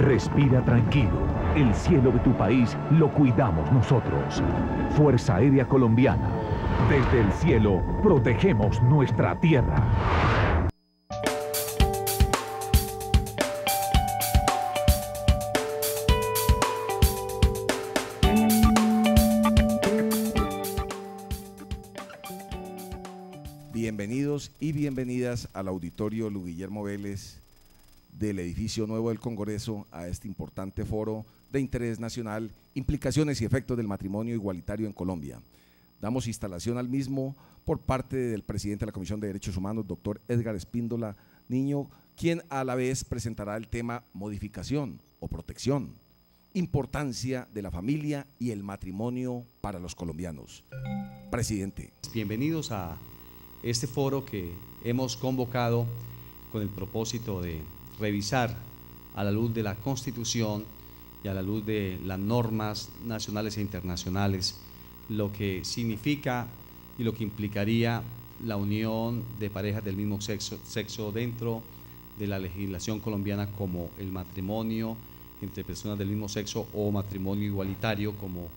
Respira tranquilo. El cielo de tu país lo cuidamos nosotros. Fuerza Aérea Colombiana. Desde el cielo protegemos nuestra tierra. Bienvenidos y bienvenidas al auditorio Luis Guillermo Vélez del edificio nuevo del Congreso a este importante foro de interés nacional, implicaciones y efectos del matrimonio igualitario en Colombia. Damos instalación al mismo por parte del presidente de la Comisión de Derechos Humanos, doctor Edgar Espíndola Niño, quien a la vez presentará el tema modificación o protección, importancia de la familia y el matrimonio para los colombianos. Presidente. Bienvenidos a este foro que hemos convocado con el propósito de revisar a la luz de la Constitución y a la luz de las normas nacionales e internacionales lo que significa y lo que implicaría la unión de parejas del mismo sexo dentro de la legislación colombiana, como el matrimonio entre personas del mismo sexo o matrimonio igualitario, como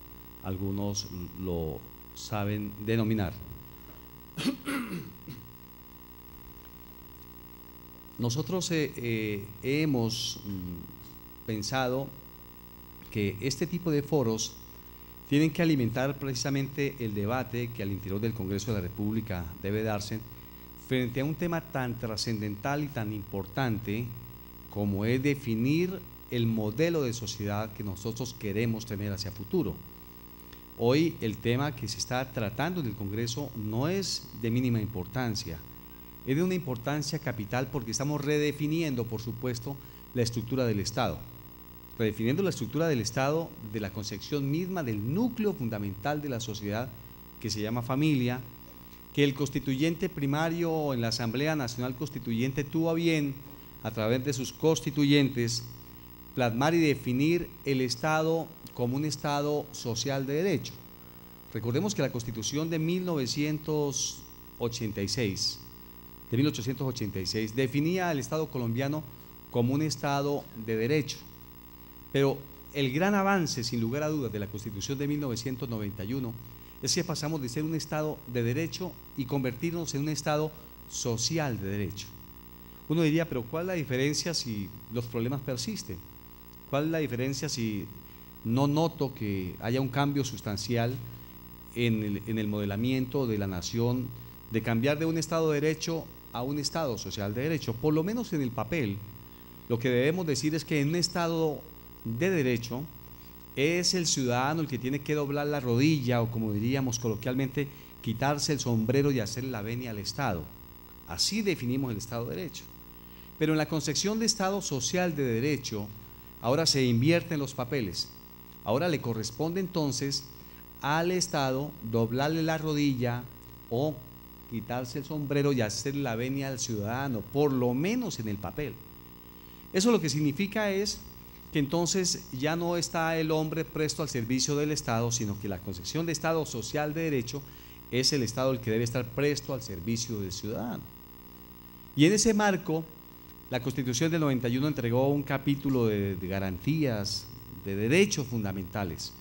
algunos lo saben denominar. Nosotros hemos pensado que este tipo de foros tienen que alimentar precisamente el debate que al interior del Congreso de la República debe darse frente a un tema tan trascendental y tan importante como es definir el modelo de sociedad que nosotros queremos tener hacia futuro. Hoy el tema que se está tratando en el Congreso no es de mínima importancia, es de una importancia capital porque estamos redefiniendo, por supuesto, la estructura del Estado. Redefiniendo la estructura del Estado de la concepción misma del núcleo fundamental de la sociedad que se llama familia, que el constituyente primario en la Asamblea Nacional Constituyente tuvo a bien, a través de sus constituyentes, plasmar y definir el Estado como un Estado social de derecho. Recordemos que la Constitución de 1886 definía al Estado colombiano como un Estado de derecho, pero el gran avance, sin lugar a dudas, de la Constitución de 1991 es que pasamos de ser un Estado de derecho y convertirnos en un Estado social de derecho. Uno diría, pero ¿cuál es la diferencia si los problemas persisten? ¿Cuál es la diferencia si no noto que haya un cambio sustancial en el modelamiento de la nación, de cambiar de un Estado de derecho a un Estado social de derecho? Por lo menos en el papel, lo que debemos decir es que en un Estado de derecho es el ciudadano el que tiene que doblar la rodilla, o como diríamos coloquialmente, quitarse el sombrero y hacer la venia al Estado. Así definimos el Estado de derecho. Pero en la concepción de Estado social de derecho, ahora se invierten los papeles. Ahora le corresponde entonces al Estado doblarle la rodilla o quitarse el sombrero y hacer la venia al ciudadano, por lo menos en el papel. Eso lo que significa es que entonces ya no está el hombre presto al servicio del Estado, sino que la concepción de Estado social de derecho es el Estado el que debe estar presto al servicio del ciudadano. Y en ese marco, la Constitución del 91 entregó un capítulo de garantías, de derechos fundamentales,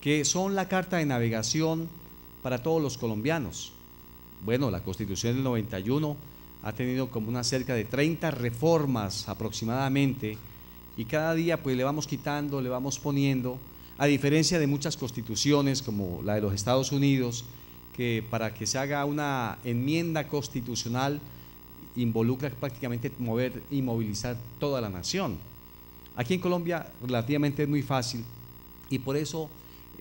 que son la carta de navegación para todos los colombianos. Bueno, la Constitución del 91 ha tenido como unas cerca de 30 reformas aproximadamente, y cada día pues le vamos quitando, le vamos poniendo, a diferencia de muchas constituciones como la de los Estados Unidos, que para que se haga una enmienda constitucional involucra prácticamente mover y movilizar toda la nación. Aquí en Colombia relativamente es muy fácil, y por eso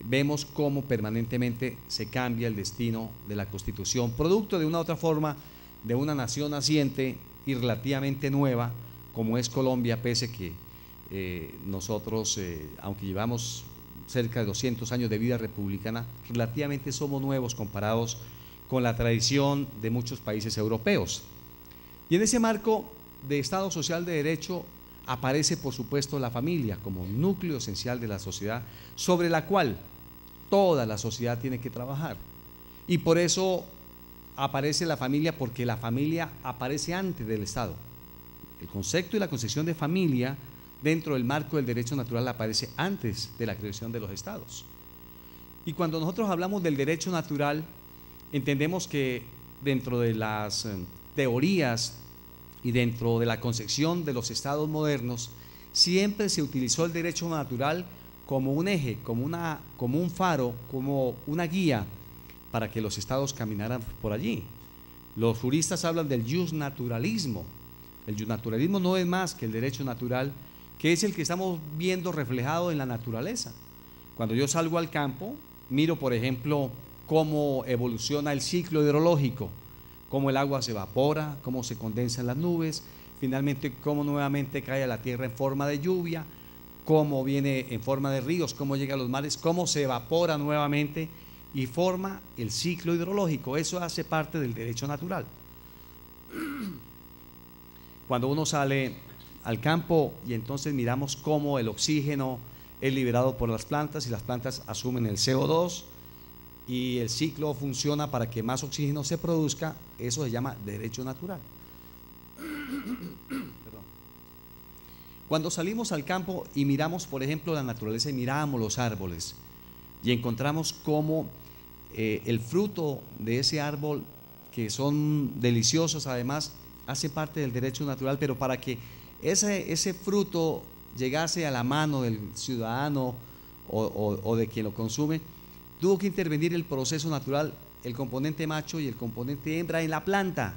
vemos cómo permanentemente se cambia el destino de la Constitución, producto de una u otra forma de una nación naciente y relativamente nueva como es Colombia, pese que nosotros, aunque llevamos cerca de 200 años de vida republicana, relativamente somos nuevos comparados con la tradición de muchos países europeos. Y en ese marco de Estado social de derecho aparece, por supuesto, la familia como núcleo esencial de la sociedad, sobre la cual toda la sociedad tiene que trabajar. Y por eso aparece la familia, porque la familia aparece antes del Estado. El concepto y la concepción de familia dentro del marco del derecho natural aparece antes de la creación de los estados. Y cuando nosotros hablamos del derecho natural, entendemos que dentro de las teorías y dentro de la concepción de los estados modernos, siempre se utilizó el derecho natural como un eje, como un faro, como una guía para que los estados caminaran por allí. Los juristas hablan del justnaturalismo. El justnaturalismo no es más que el derecho natural, que es el que estamos viendo reflejado en la naturaleza. Cuando yo salgo al campo, miro, por ejemplo, cómo evoluciona el ciclo hidrológico, cómo el agua se evapora, cómo se condensan las nubes, finalmente cómo nuevamente cae a la tierra en forma de lluvia, cómo viene en forma de ríos, cómo llega a los mares, cómo se evapora nuevamente y forma el ciclo hidrológico. Eso hace parte del derecho natural. Cuando uno sale al campo y entonces miramos cómo el oxígeno es liberado por las plantas y las plantas asumen el CO2 y el ciclo funciona para que más oxígeno se produzca, eso se llama derecho natural. Cuando salimos al campo y miramos, por ejemplo, la naturaleza y miramos los árboles y encontramos cómo el fruto de ese árbol, que son deliciosos además, hace parte del derecho natural, pero para que ese fruto llegase a la mano del ciudadano o de quien lo consume, tuvo que intervenir el proceso natural, el componente macho y el componente hembra en la planta,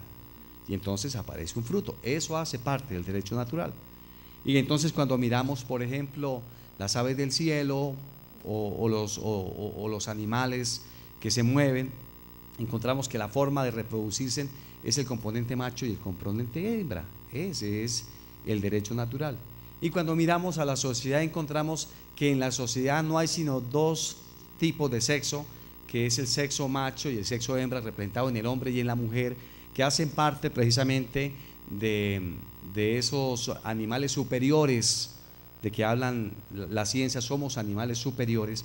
y entonces aparece un fruto. Eso hace parte del derecho natural. Y entonces cuando miramos, por ejemplo, las aves del cielo o los animales que se mueven, encontramos que la forma de reproducirse es el componente macho y el componente hembra. Ese es el derecho natural. Y cuando miramos a la sociedad, encontramos que en la sociedad no hay sino dos tipos de sexo, que es el sexo macho y el sexo hembra, representado en el hombre y en la mujer, que hacen parte precisamente de esos animales superiores de que hablan la ciencia. Somos animales superiores,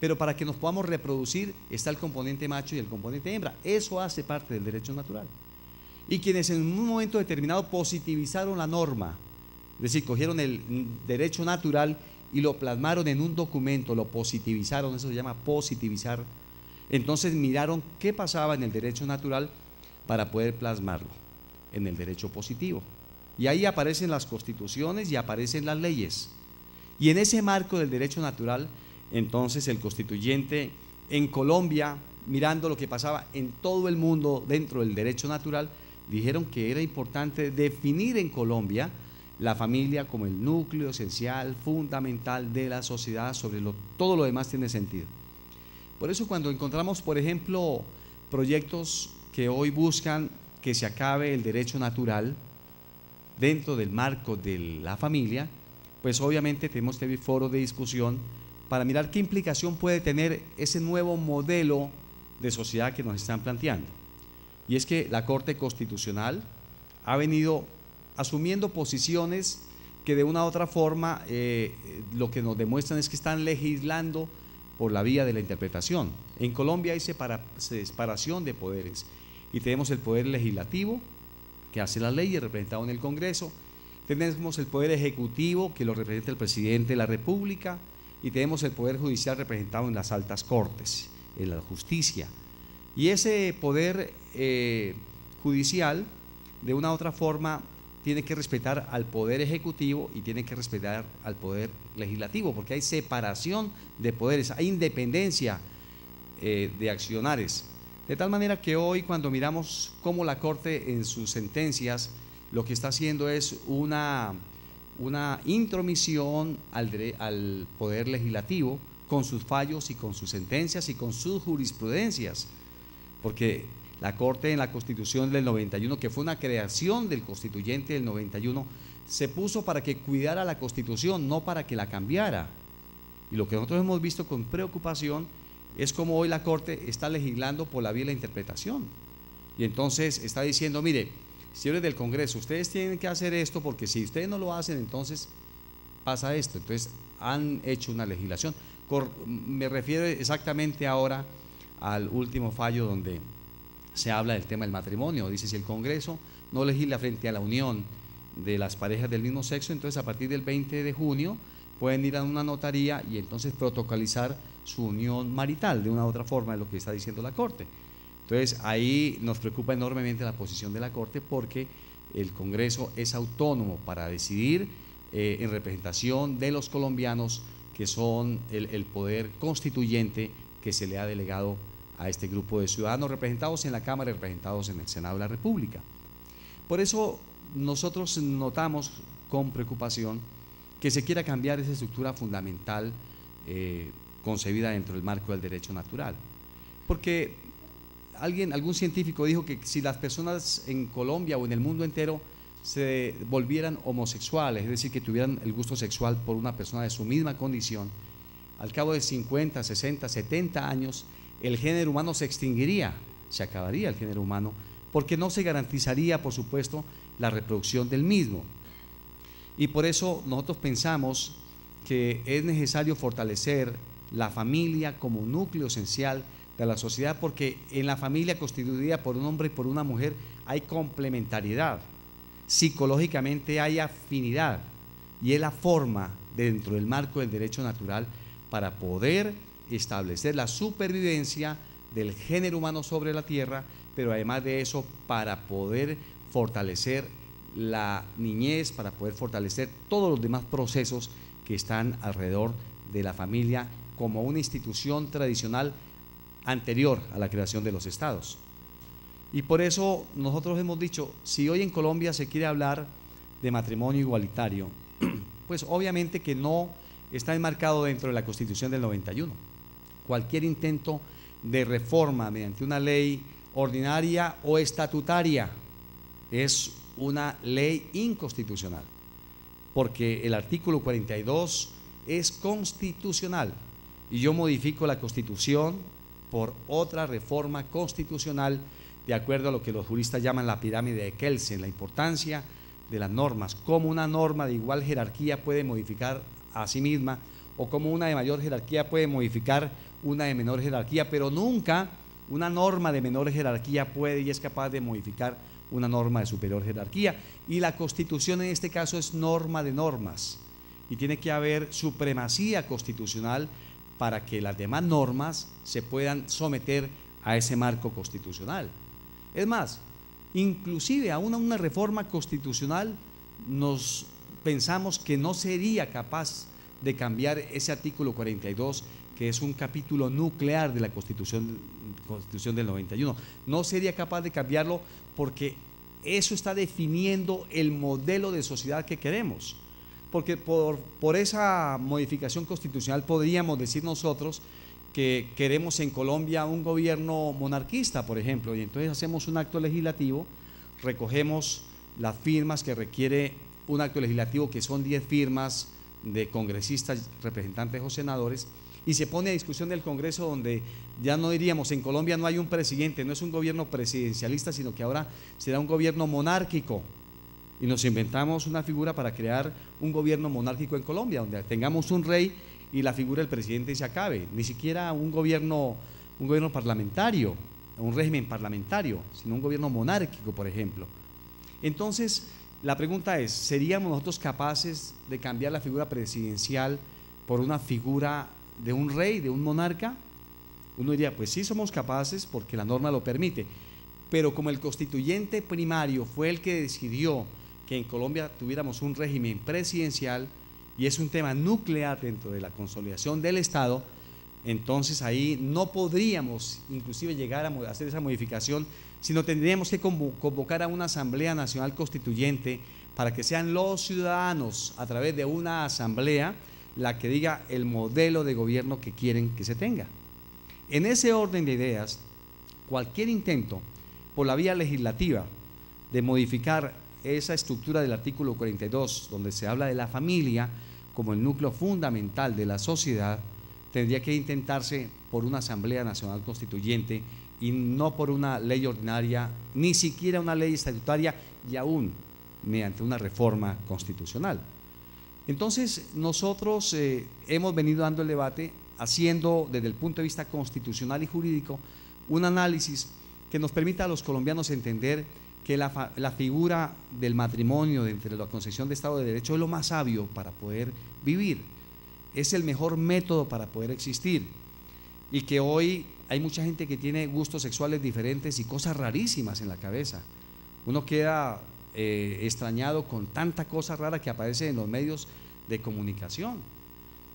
pero para que nos podamos reproducir está el componente macho y el componente hembra. Eso hace parte del derecho natural. Y quienes en un momento determinado positivizaron la norma, es decir, cogieron el derecho natural y lo plasmaron en un documento, lo positivizaron, eso se llama positivizar. Entonces miraron qué pasaba en el derecho natural para poder plasmarlo en el derecho positivo. Y ahí aparecen las constituciones y aparecen las leyes. Y en ese marco del derecho natural, entonces el constituyente en Colombia, mirando lo que pasaba en todo el mundo dentro del derecho natural, dijeron que era importante definir en Colombia la familia como el núcleo esencial, fundamental de la sociedad. Sobre todo lo demás tiene sentido. Por eso cuando encontramos, por ejemplo, proyectos que hoy buscan que se acabe el derecho natural dentro del marco de la familia, pues obviamente tenemos que abrir foros de discusión para mirar qué implicación puede tener ese nuevo modelo de sociedad que nos están planteando. Y es que la Corte Constitucional ha venido asumiendo posiciones que de una u otra forma lo que nos demuestran es que están legislando por la vía de la interpretación. En Colombia hay separación de poderes y tenemos el poder legislativo, que hace las leyes, representado en el Congreso, tenemos el poder ejecutivo, que lo representa el presidente de la República, y tenemos el poder judicial representado en las altas cortes, en la justicia. Y ese poder judicial, de una u otra forma, tiene que respetar al poder ejecutivo y tiene que respetar al poder legislativo, porque hay separación de poderes, hay independencia de accionares. De tal manera que hoy, cuando miramos cómo la Corte en sus sentencias lo que está haciendo es una intromisión al poder legislativo, con sus fallos y con sus sentencias y con sus jurisprudencias, porque la Corte en la Constitución del 91, que fue una creación del constituyente del 91, se puso para que cuidara la Constitución, no para que la cambiara. Y lo que nosotros hemos visto con preocupación es como hoy la Corte está legislando por la vía de la interpretación. Y entonces está diciendo, mire, señores del Congreso, ustedes tienen que hacer esto porque si ustedes no lo hacen, entonces pasa esto. Entonces han hecho una legislación. Me refiero exactamente ahora al último fallo donde se habla del tema del matrimonio. Dice, si el Congreso no legisla frente a la unión de las parejas del mismo sexo. Entonces, a partir del 20 de junio pueden ir a una notaría y entonces protocolizar su unión marital de una u otra forma, de lo que está diciendo la Corte. Entonces, ahí nos preocupa enormemente la posición de la Corte, porque el Congreso es autónomo para decidir en representación de los colombianos, que son el poder constituyente que se le ha delegado a este grupo de ciudadanos representados en la Cámara y representados en el Senado de la República. Por eso nosotros notamos con preocupación que se quiera cambiar esa estructura fundamental concebida dentro del marco del derecho natural. Porque algún científico dijo que si las personas en Colombia o en el mundo entero se volvieran homosexuales, es decir, que tuvieran el gusto sexual por una persona de su misma condición, al cabo de 50, 60, 70 años, el género humano se extinguiría, se acabaría el género humano, porque no se garantizaría, por supuesto, la reproducción del mismo. Y por eso nosotros pensamos que es necesario fortalecer la familia como núcleo esencial de la sociedad, porque en la familia constituida por un hombre y por una mujer hay complementariedad, psicológicamente hay afinidad, y es la forma dentro del marco del derecho natural para poder establecer la supervivencia del género humano sobre la tierra, pero además de eso para poder fortalecer la niñez, para poder fortalecer todos los demás procesos que están alrededor de la familia como una institución tradicional anterior a la creación de los estados. Y por eso nosotros hemos dicho, si hoy en Colombia se quiere hablar de matrimonio igualitario, pues obviamente que no está enmarcado dentro de la Constitución del 91. Cualquier intento de reforma mediante una ley ordinaria o estatutaria es una ley inconstitucional, porque el artículo 42 es constitucional y yo modifico la Constitución por otra reforma constitucional de acuerdo a lo que los juristas llaman la pirámide de Kelsen, la importancia de las normas, cómo una norma de igual jerarquía puede modificar a sí misma, o cómo una de mayor jerarquía puede modificar una de menor jerarquía, pero nunca una norma de menor jerarquía puede y es capaz de modificar una norma de superior jerarquía. Y la Constitución en este caso es norma de normas, y tiene que haber supremacía constitucional para que las demás normas se puedan someter a ese marco constitucional. Es más, inclusive aún a una reforma constitucional nos pensamos que no sería capaz de cambiar ese artículo 42, que es un capítulo nuclear de la Constitución del 91. No sería capaz de cambiarlo porque eso está definiendo el modelo de sociedad que queremos. Porque por esa modificación constitucional podríamos decir nosotros que queremos en Colombia un gobierno monarquista, por ejemplo, y entonces hacemos un acto legislativo, recogemos las firmas que requiere un acto legislativo, que son 10 firmas de congresistas, representantes o senadores, y se pone a discusión del Congreso, donde ya no diríamos en Colombia no hay un presidente, no es un gobierno presidencialista, sino que ahora será un gobierno monárquico, y nos inventamos una figura para crear un gobierno monárquico en Colombia, donde tengamos un rey y la figura del presidente se acabe, ni siquiera un gobierno parlamentario, un régimen parlamentario, sino un gobierno monárquico, por ejemplo. Entonces, la pregunta es, ¿seríamos nosotros capaces de cambiar la figura presidencial por una figura de un rey, de un monarca? Uno diría, pues sí somos capaces porque la norma lo permite, pero como el constituyente primario fue el que decidió que en Colombia tuviéramos un régimen presidencial, y es un tema nuclear dentro de la consolidación del Estado, entonces ahí no podríamos inclusive llegar a hacer esa modificación, sino tendríamos que convocar a una Asamblea Nacional Constituyente para que sean los ciudadanos, a través de una asamblea, la que diga el modelo de gobierno que quieren que se tenga. En ese orden de ideas, cualquier intento por la vía legislativa de modificar esa estructura del artículo 42, donde se habla de la familia como el núcleo fundamental de la sociedad, tendría que intentarse por una Asamblea Nacional Constituyente y no por una ley ordinaria, ni siquiera una ley estatutaria, y aún mediante una reforma constitucional. Entonces nosotros hemos venido dando el debate haciendo desde el punto de vista constitucional y jurídico un análisis que nos permita a los colombianos entender que la figura del matrimonio dentro de la concepción de Estado de Derecho es lo más sabio para poder vivir, es el mejor método para poder existir, y que hoy hay mucha gente que tiene gustos sexuales diferentes y cosas rarísimas en la cabeza. Uno queda extrañado con tanta cosa rara que aparece en los medios de comunicación,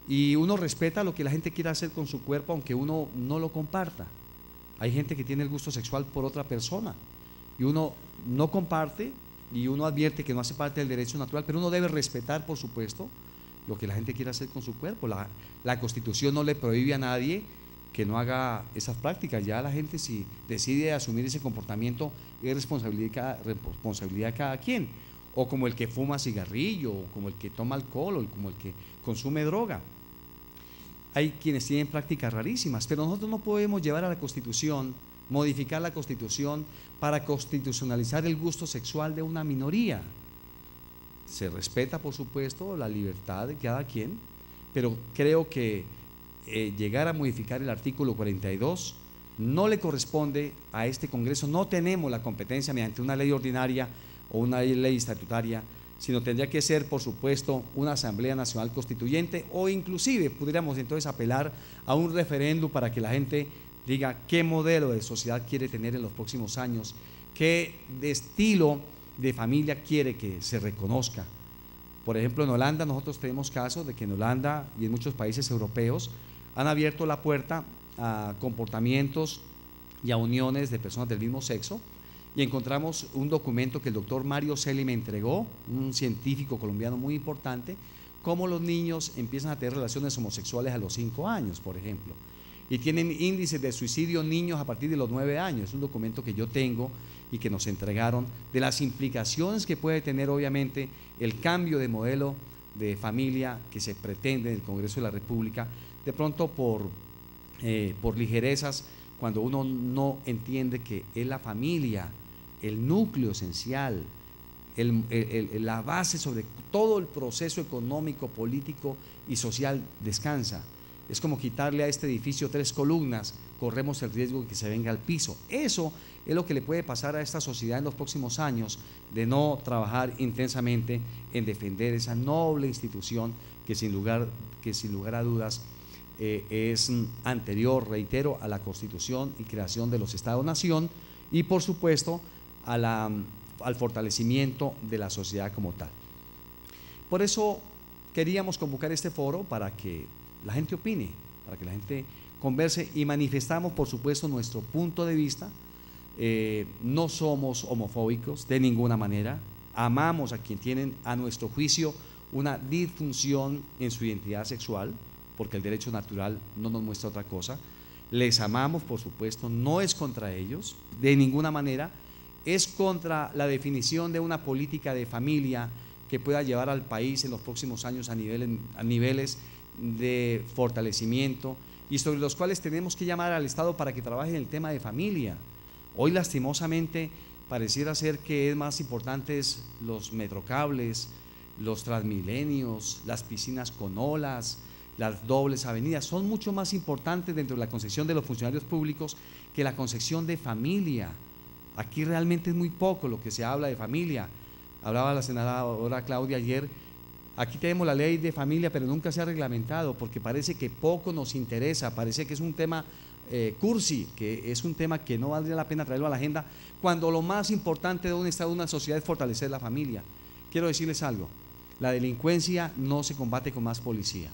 y uno respeta lo que la gente quiera hacer con su cuerpo, aunque uno no lo comparta. Hay gente que tiene el gusto sexual por otra persona y uno no comparte, y uno advierte que no hace parte del derecho natural, pero uno debe respetar, por supuesto, lo que la gente quiera hacer con su cuerpo. La Constitución no le prohíbe a nadie que no haga esas prácticas. Ya la gente, si decide asumir ese comportamiento, es responsabilidad de cada quien, o como el que fuma cigarrillo, o como el que toma alcohol, o como el que consume droga. Hay quienes tienen prácticas rarísimas, pero nosotros no podemos llevar a la Constitución, modificar la Constitución para constitucionalizar el gusto sexual de una minoría. Se respeta, por supuesto, la libertad de cada quien, pero creo que llegar a modificar el artículo 42 no le corresponde a este Congreso. No tenemos la competencia mediante una ley ordinaria o una ley estatutaria, sino tendría que ser, por supuesto, una Asamblea Nacional Constituyente, o inclusive pudiéramos entonces apelar a un referéndum para que la gente diga qué modelo de sociedad quiere tener en los próximos años, qué estilo de familia quiere que se reconozca. Por ejemplo, en Holanda nosotros tenemos casos de que en Holanda y en muchos países europeos han abierto la puerta a comportamientos y a uniones de personas del mismo sexo, y encontramos un documento que el doctor Mario Celi me entregó, un científico colombiano muy importante, cómo los niños empiezan a tener relaciones homosexuales a los 5 años, por ejemplo, y tienen índices de suicidio niños a partir de los 9 años. Es un documento que yo tengo y que nos entregaron, de las implicaciones que puede tener obviamente el cambio de modelo de familia que se pretende en el Congreso de la República, de pronto por ligerezas, cuando uno no entiende que es la familia el núcleo esencial, la base sobre todo el proceso económico, político y social descansa. Es como quitarle a este edificio 3 columnas, corremos el riesgo de que se venga al piso. Eso es lo que le puede pasar a esta sociedad en los próximos años, de no trabajar intensamente en defender esa noble institución que sin lugar a dudas es anterior, reitero, a la Constitución y creación de los Estados-nación, y por supuesto al fortalecimiento de la sociedad como tal. Por eso queríamos convocar este foro para que la gente opine, para que la gente converse, y manifestamos, por supuesto, nuestro punto de vista. No somos homofóbicos de ninguna manera, amamos a quien tienen, a nuestro juicio, una disfunción en su identidad sexual, porque el derecho natural no nos muestra otra cosa. Les amamos, por supuesto, no es contra ellos, de ninguna manera, es contra la definición de una política de familia que pueda llevar al país en los próximos años a niveles de fortalecimiento, y sobre los cuales tenemos que llamar al Estado para que trabaje en el tema de familia. Hoy, lastimosamente, pareciera ser que es más importantes los metrocables, los transmilenios, las piscinas con olas, las dobles avenidas, son mucho más importantes dentro de la concepción de los funcionarios públicos que la concepción de familia. Aquí realmente es muy poco lo que se habla de familia. Hablaba la senadora Claudia ayer, aquí tenemos la ley de familia, pero nunca se ha reglamentado, porque parece que poco nos interesa, parece que es un tema cursi, que es un tema que no valdría la pena traerlo a la agenda, cuando lo más importante de un Estado, de una sociedad, es fortalecer la familia. Quiero decirles algo, la delincuencia no se combate con más policía,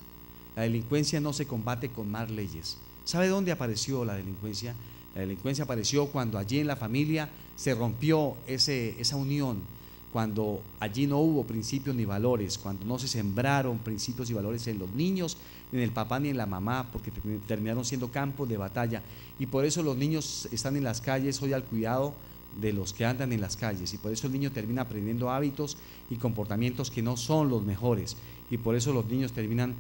la delincuencia no se combate con más leyes. ¿Sabe dónde apareció la delincuencia? La delincuencia apareció cuando allí en la familia se rompió esa unión, cuando allí no hubo principios ni valores, cuando no se sembraron principios y valores en los niños, ni en el papá ni en la mamá, porque terminaron siendo campos de batalla. Y por eso los niños están en las calles hoy al cuidado de los que andan en las calles, y por eso el niño termina aprendiendo hábitos y comportamientos que no son los mejores, y por eso los niños terminan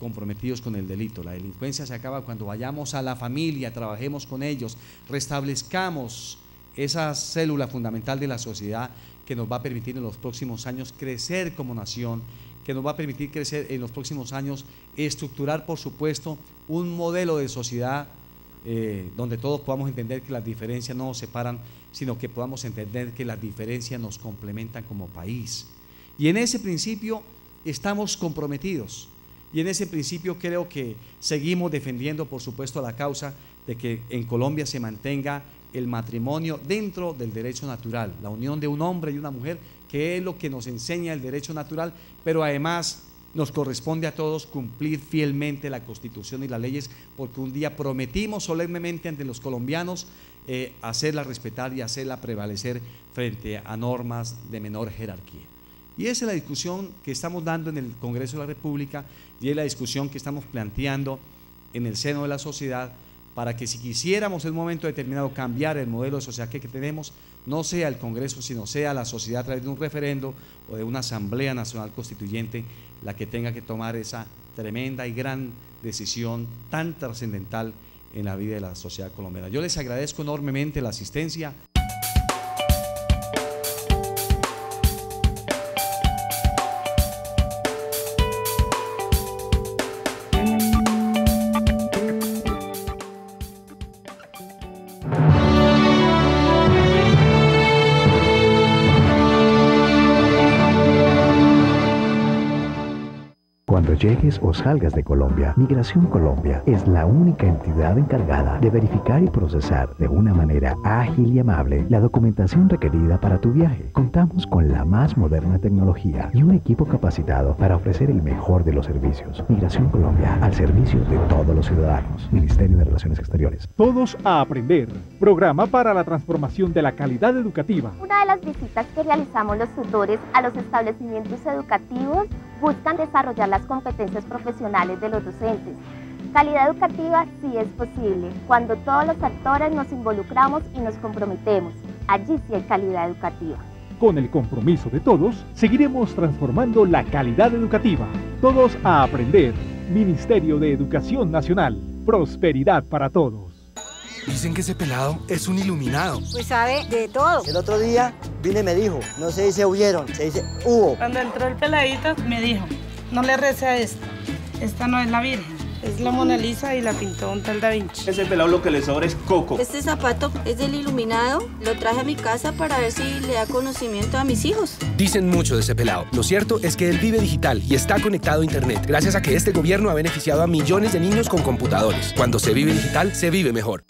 comprometidos con el delito. La delincuencia se acaba cuando vayamos a la familia, trabajemos con ellos, restablezcamos esa célula fundamental de la sociedad que nos va a permitir en los próximos años crecer como nación, que nos va a permitir crecer en los próximos años, estructurar, por supuesto, un modelo de sociedad donde todos podamos entender que las diferencias no nos separan, sino que podamos entender que las diferencias nos complementan como país. Y en ese principio estamos comprometidos, y en ese principio creo que seguimos defendiendo, por supuesto, la causa de que en Colombia se mantenga el matrimonio dentro del derecho natural, la unión de un hombre y una mujer, que es lo que nos enseña el derecho natural, pero además nos corresponde a todos cumplir fielmente la Constitución y las leyes, porque un día prometimos solemnemente ante los colombianos hacerla respetar y hacerla prevalecer frente a normas de menor jerarquía. Y esa es la discusión que estamos dando en el Congreso de la República, y es la discusión que estamos planteando en el seno de la sociedad, para que si quisiéramos en un momento determinado cambiar el modelo de sociedad que tenemos, no sea el Congreso, sino sea la sociedad a través de un referendo o de una Asamblea Nacional Constituyente la que tenga que tomar esa tremenda y gran decisión tan trascendental en la vida de la sociedad colombiana. Yo les agradezco enormemente la asistencia. Cuando llegues o salgas de Colombia, Migración Colombia es la única entidad encargada de verificar y procesar de una manera ágil y amable la documentación requerida para tu viaje. Contamos con la más moderna tecnología y un equipo capacitado para ofrecer el mejor de los servicios. Migración Colombia, al servicio de todos los ciudadanos. Ministerio de Relaciones Exteriores. Todos a aprender. Programa para la transformación de la calidad educativa. Una de las visitas que realizamos los tutores a los establecimientos educativos buscan desarrollar las competencias profesionales de los docentes. Calidad educativa sí es posible, cuando todos los actores nos involucramos y nos comprometemos. Allí sí hay calidad educativa. Con el compromiso de todos, seguiremos transformando la calidad educativa. Todos a aprender. Ministerio de Educación Nacional. Prosperidad para todos. Dicen que ese pelado es un iluminado. Pues sabe de todo. El otro día vine y me dijo, no se dice huyeron, se dice hubo. Cuando entró el peladito me dijo, no le rece a esta no es la Virgen, es la Mona Lisa y la pintó un tal Da Vinci. Ese pelado lo que le sobra es coco. Este zapato es del iluminado, lo traje a mi casa para ver si le da conocimiento a mis hijos. Dicen mucho de ese pelado. Lo cierto es que él vive digital y está conectado a internet, gracias a que este gobierno ha beneficiado a millones de niños con computadores. Cuando se vive digital, se vive mejor.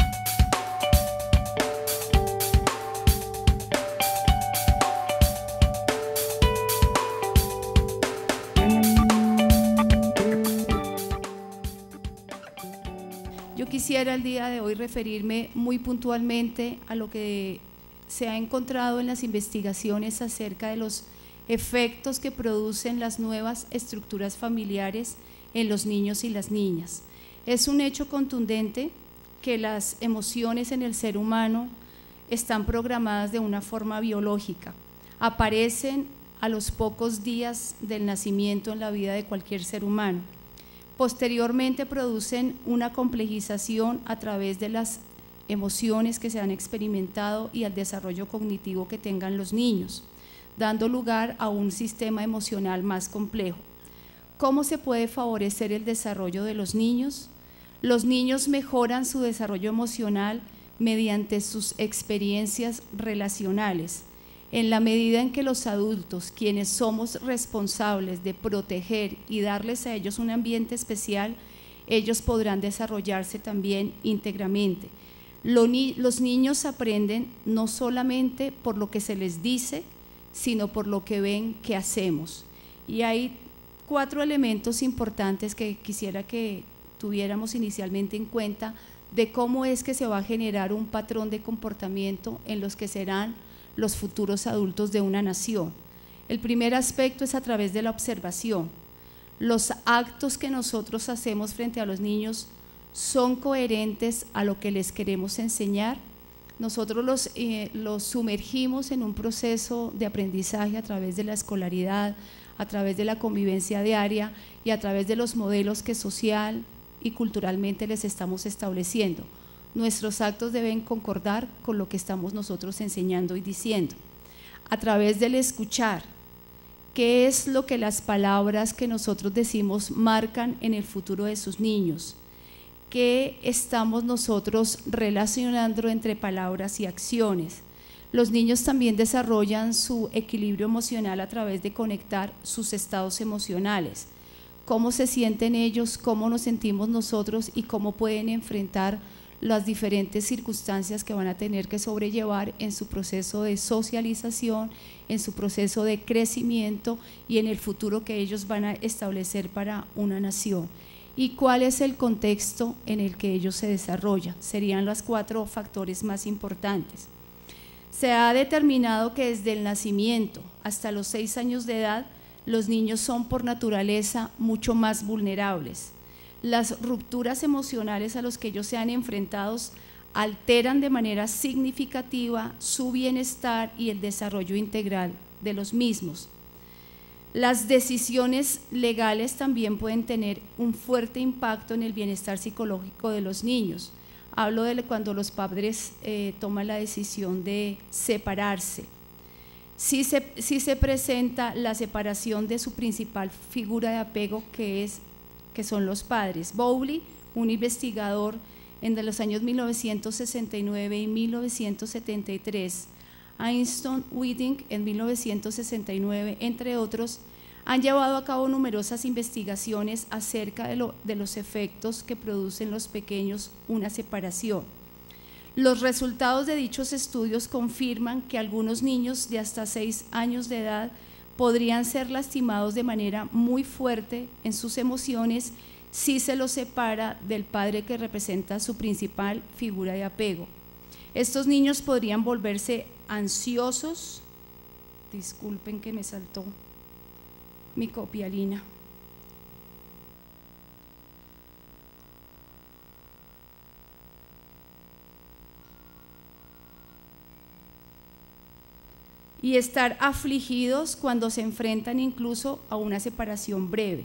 Yo quisiera el día de hoy referirme muy puntualmente a lo que se ha encontrado en las investigaciones acerca de los efectos que producen las nuevas estructuras familiares en los niños y las niñas. Es un hecho contundente que las emociones en el ser humano están programadas de una forma biológica, aparecen a los pocos días del nacimiento en la vida de cualquier ser humano. Posteriormente producen una complejización a través de las emociones que se han experimentado y al desarrollo cognitivo que tengan los niños, dando lugar a un sistema emocional más complejo. ¿Cómo se puede favorecer el desarrollo de los niños? Los niños mejoran su desarrollo emocional mediante sus experiencias relacionales, en la medida en que los adultos, quienes somos responsables de proteger y darles a ellos un ambiente especial, ellos podrán desarrollarse también íntegramente. Los niños aprenden no solamente por lo que se les dice, sino por lo que ven que hacemos. Y hay 4 elementos importantes que quisiera que tuviéramos inicialmente en cuenta de cómo es que se va a generar un patrón de comportamiento en los que serán los futuros adultos de una nación. El primer aspecto es a través de la observación. Los actos que nosotros hacemos frente a los niños son coherentes a lo que les queremos enseñar. Nosotros los sumergimos en un proceso de aprendizaje a través de la escolaridad, a través de la convivencia diaria y a través de los modelos que social y culturalmente les estamos estableciendo. Nuestros actos deben concordar con lo que estamos nosotros enseñando y diciendo. A través del escuchar, ¿qué es lo que las palabras que nosotros decimos marcan en el futuro de sus niños? que estamos nosotros relacionando entre palabras y acciones. Los niños también desarrollan su equilibrio emocional a través de conectar sus estados emocionales, cómo se sienten ellos, cómo nos sentimos nosotros y cómo pueden enfrentar las diferentes circunstancias que van a tener que sobrellevar en su proceso de socialización, en su proceso de crecimiento y en el futuro que ellos van a establecer para una nación. ¿Y cuál es el contexto en el que ellos se desarrollan? Serían los 4 factores más importantes. Se ha determinado que desde el nacimiento hasta los 6 años de edad, los niños son por naturaleza mucho más vulnerables. Las rupturas emocionales a las que ellos sean enfrentados alteran de manera significativa su bienestar y el desarrollo integral de los mismos. Las decisiones legales también pueden tener un fuerte impacto en el bienestar psicológico de los niños. Hablo de cuando los padres toman la decisión de separarse. Sí se presenta la separación de su principal figura de apego, que son los padres. Bowley, un investigador entre los años 1969 y 1973, Einstein Whiting en 1969, entre otros, han llevado a cabo numerosas investigaciones acerca de los efectos que producen los pequeños una separación. Los resultados de dichos estudios confirman que algunos niños de hasta 6 años de edad podrían ser lastimados de manera muy fuerte en sus emociones si se los separa del padre que representa su principal figura de apego. Estos niños podrían volverse ansiosos. Disculpen que me saltó mi copialina. Y estar afligidos cuando se enfrentan incluso a una separación breve.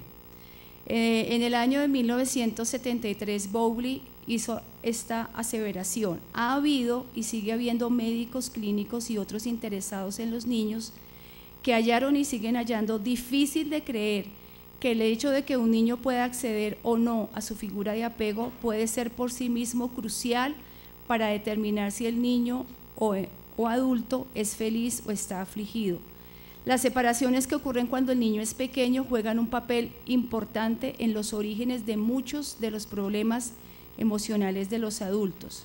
En el año de 1973, Bowley hizo esta aseveración: ha habido y sigue habiendo médicos clínicos y otros interesados en los niños que hallaron y siguen hallando difícil de creer que el hecho de que un niño pueda acceder o no a su figura de apego puede ser por sí mismo crucial para determinar si el niño o adulto es feliz o está afligido. Las separaciones que ocurren cuando el niño es pequeño juegan un papel importante en los orígenes de muchos de los problemas emocionales de los adultos.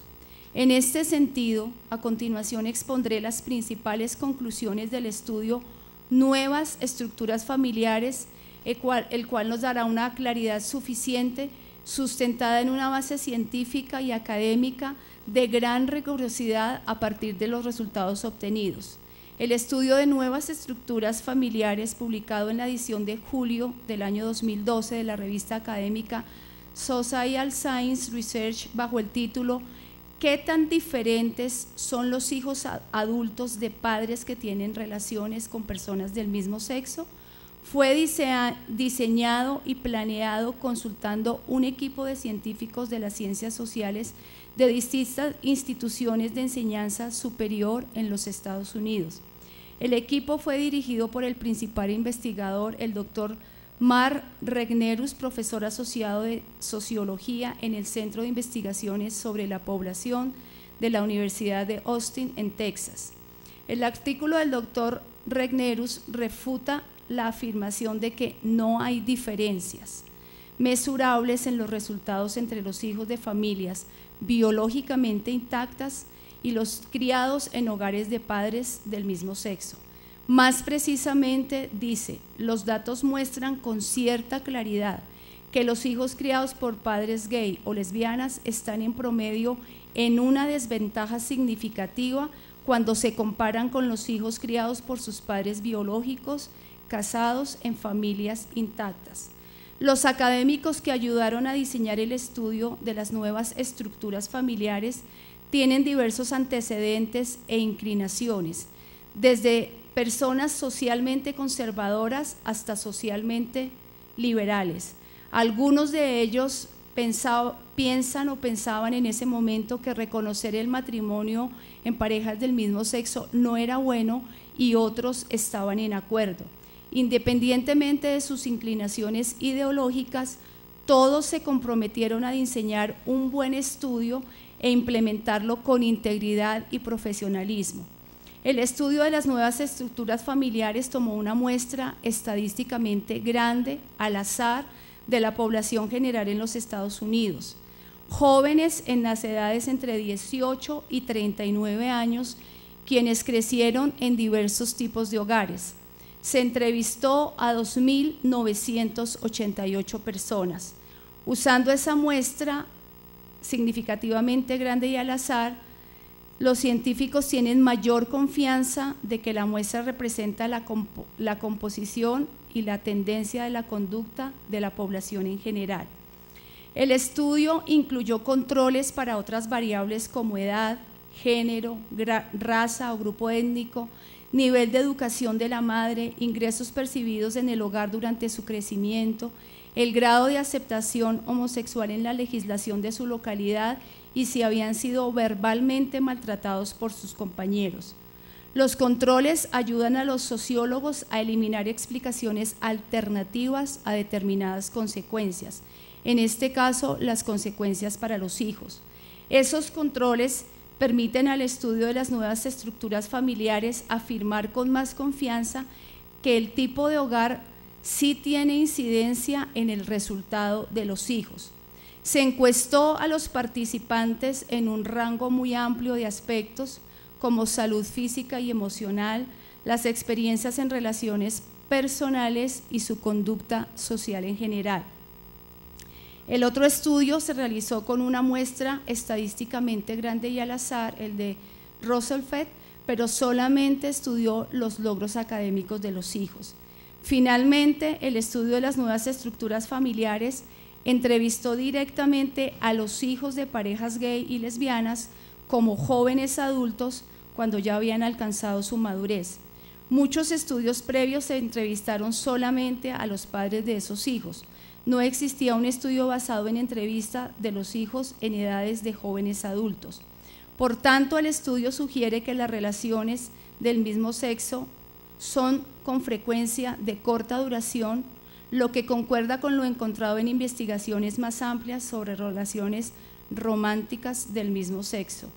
En este sentido, a continuación expondré las principales conclusiones del estudio Nuevas estructuras familiares, el cual nos dará una claridad suficiente, sustentada en una base científica y académica de gran rigurosidad a partir de los resultados obtenidos. El estudio de Nuevas estructuras familiares, publicado en la edición de julio del año 2012 de la revista académica Social Science Research, bajo el título ¿Qué tan diferentes son los hijos adultos de padres que tienen relaciones con personas del mismo sexo?, fue diseñado y planeado consultando un equipo de científicos de las ciencias sociales de distintas instituciones de enseñanza superior en los Estados Unidos. El equipo fue dirigido por el principal investigador, el doctor Mark Regnerus, profesor asociado de Sociología en el Centro de Investigaciones sobre la Población de la Universidad de Austin, en Texas. El artículo del doctor Regnerus refuta la afirmación de que no hay diferencias mesurables en los resultados entre los hijos de familias biológicamente intactas y los criados en hogares de padres del mismo sexo. Más precisamente, dice, los datos muestran con cierta claridad que los hijos criados por padres gay o lesbianas están en promedio en una desventaja significativa cuando se comparan con los hijos criados por sus padres biológicos, casados en familias intactas. Los académicos que ayudaron a diseñar el estudio de las nuevas estructuras familiares tienen diversos antecedentes e inclinaciones, desde personas socialmente conservadoras hasta socialmente liberales. Algunos de ellos piensan o pensaban en ese momento que reconocer el matrimonio en parejas del mismo sexo no era bueno, y otros estaban en acuerdo. Independientemente de sus inclinaciones ideológicas, Todos se comprometieron a diseñar un buen estudio e implementarlo con integridad y profesionalismo. El estudio de las nuevas estructuras familiares tomó una muestra estadísticamente grande, al azar, de la población general en los Estados Unidos. Jóvenes en las edades entre 18 y 39 años, quienes crecieron en diversos tipos de hogares. Se entrevistó a 2.988 personas. Usando esa muestra significativamente grande y al azar, los científicos tienen mayor confianza de que la muestra representa la composición y la tendencia de la conducta de la población en general. El estudio incluyó controles para otras variables como edad, género, raza o grupo étnico, nivel de educación de la madre, ingresos percibidos en el hogar durante su crecimiento, el grado de aceptación homosexual en la legislación de su localidad y si habían sido verbalmente maltratados por sus compañeros. Los controles ayudan a los sociólogos a eliminar explicaciones alternativas a determinadas consecuencias, en este caso las consecuencias para los hijos. Esos controles permiten al estudio de las nuevas estructuras familiares afirmar con más confianza que el tipo de hogar sí tiene incidencia en el resultado de los hijos. Se encuestó a los participantes en un rango muy amplio de aspectos como salud física y emocional, las experiencias en relaciones personales y su conducta social en general. El otro estudio se realizó con una muestra estadísticamente grande y al azar, el de Rosenfeld, pero solamente estudió los logros académicos de los hijos. Finalmente, el estudio de las nuevas estructuras familiares entrevistó directamente a los hijos de parejas gay y lesbianas como jóvenes adultos cuando ya habían alcanzado su madurez. Muchos estudios previos se entrevistaron solamente a los padres de esos hijos. No existía un estudio basado en entrevista de los hijos en edades de jóvenes adultos. Por tanto, el estudio sugiere que las relaciones del mismo sexo son con frecuencia de corta duración, lo que concuerda con lo encontrado en investigaciones más amplias sobre relaciones románticas del mismo sexo.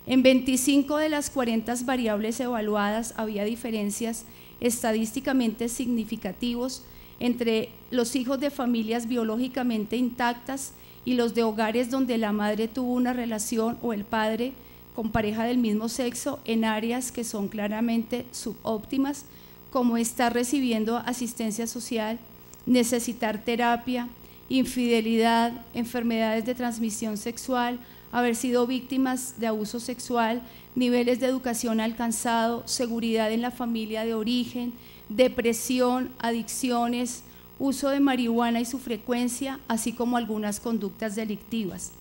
En 25 de las 40 variables evaluadas había diferencias estadísticamente significativas entre los hijos de familias biológicamente intactas y los de hogares donde la madre tuvo una relación o el padre con pareja del mismo sexo en áreas que son claramente subóptimas, como estar recibiendo asistencia social, necesitar terapia, infidelidad, enfermedades de transmisión sexual, haber sido víctimas de abuso sexual, niveles de educación alcanzado, seguridad en la familia de origen, depresión, adicciones, uso de marihuana y su frecuencia, así como algunas conductas delictivas.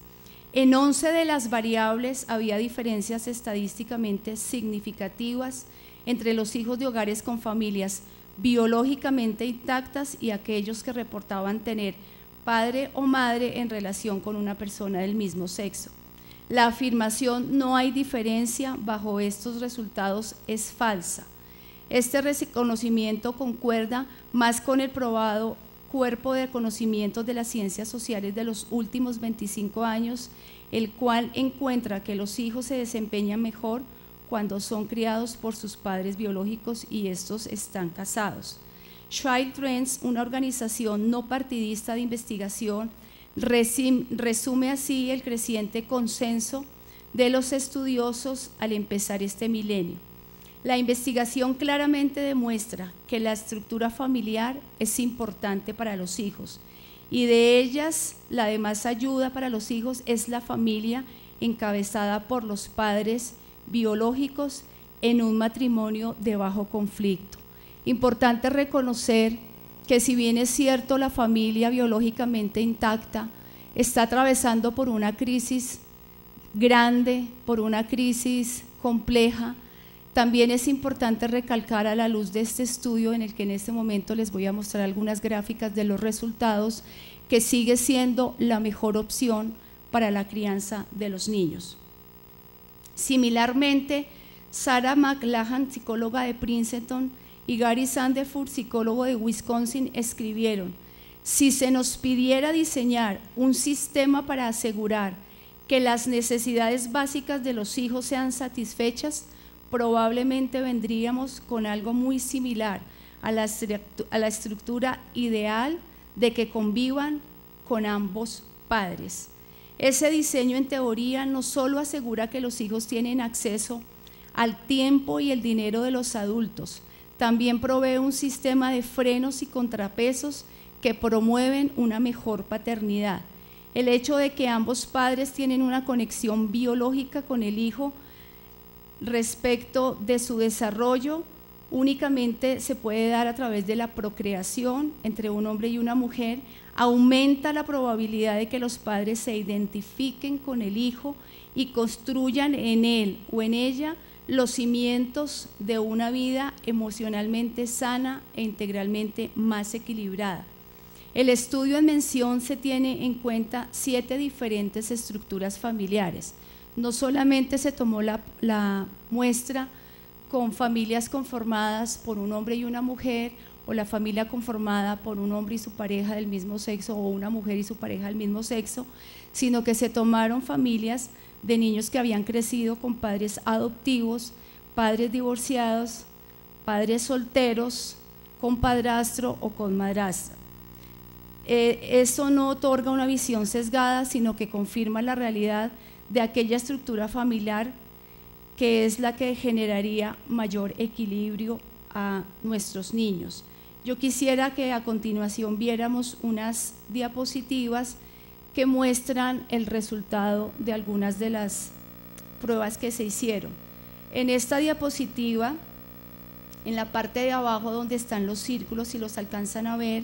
En 11 de las variables había diferencias estadísticamente significativas entre los hijos de hogares con familias biológicamente intactas y aquellos que reportaban tener padre o madre en relación con una persona del mismo sexo. La afirmación "no hay diferencia" bajo estos resultados es falsa. Este reconocimiento concuerda más con el probado cuerpo de conocimientos de las ciencias sociales de los últimos 25 años, el cual encuentra que los hijos se desempeñan mejor cuando son criados por sus padres biológicos y estos están casados. Child Trends, una organización no partidista de investigación, resume así el creciente consenso de los estudiosos al empezar este milenio. La investigación claramente demuestra que la estructura familiar es importante para los hijos y de ellas la de más ayuda para los hijos es la familia encabezada por los padres biológicos en un matrimonio de bajo conflicto. Importante reconocer que si bien es cierto la familia biológicamente intacta está atravesando por una crisis grande, por una crisis compleja, también es importante recalcar a la luz de este estudio en el que en este momento les voy a mostrar algunas gráficas de los resultados, que sigue siendo la mejor opción para la crianza de los niños. Similarmente, Sarah McLachlan, psicóloga de Princeton, y Gary Sandefur, psicólogo de Wisconsin, escribieron: Si se nos pidiera diseñar un sistema para asegurar que las necesidades básicas de los hijos sean satisfechas, probablemente vendríamos con algo muy similar a la estructura ideal de que convivan con ambos padres. Ese diseño en teoría no solo asegura que los hijos tienen acceso al tiempo y el dinero de los adultos, también provee un sistema de frenos y contrapesos que promueven una mejor paternidad. El hecho de que ambos padres tienen una conexión biológica con el hijo respecto de su desarrollo únicamente se puede dar a través de la procreación entre un hombre y una mujer, aumenta la probabilidad de que los padres se identifiquen con el hijo y construyan en él o en ella los cimientos de una vida emocionalmente sana e integralmente más equilibrada. El estudio en mención se tiene en cuenta 7 diferentes estructuras familiares. No solamente se tomó la muestra con familias conformadas por un hombre y una mujer, o la familia conformada por un hombre y su pareja del mismo sexo, o una mujer y su pareja del mismo sexo, sino que se tomaron familias de niños que habían crecido con padres adoptivos, padres divorciados, padres solteros, con padrastro o con madrastra. Eso no otorga una visión sesgada, sino que confirma la realidad de aquella estructura familiar que es la que generaría mayor equilibrio a nuestros niños. Yo quisiera que a continuación viéramos unas diapositivas que muestran el resultado de algunas de las pruebas que se hicieron. En esta diapositiva, en la parte de abajo donde están los círculos, si los alcanzan a ver,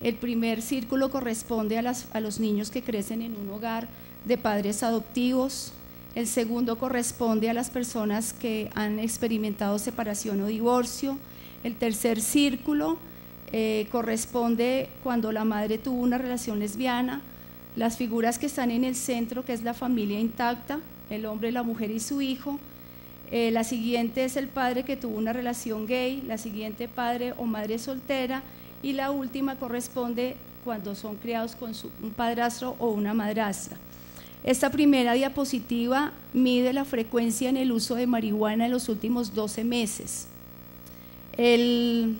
el primer círculo corresponde a los niños que crecen en un hogar de padres adoptivos. El segundo corresponde a las personas que han experimentado separación o divorcio. El tercer círculo corresponde cuando la madre tuvo una relación lesbiana. Las figuras que están en el centro, que es la familia intacta, el hombre, la mujer y su hijo. La siguiente es el padre que tuvo una relación gay, la siguiente padre o madre soltera, y la última corresponde cuando son criados con un padrastro o una madrastra. Esta primera diapositiva mide la frecuencia en el uso de marihuana en los últimos 12 meses. El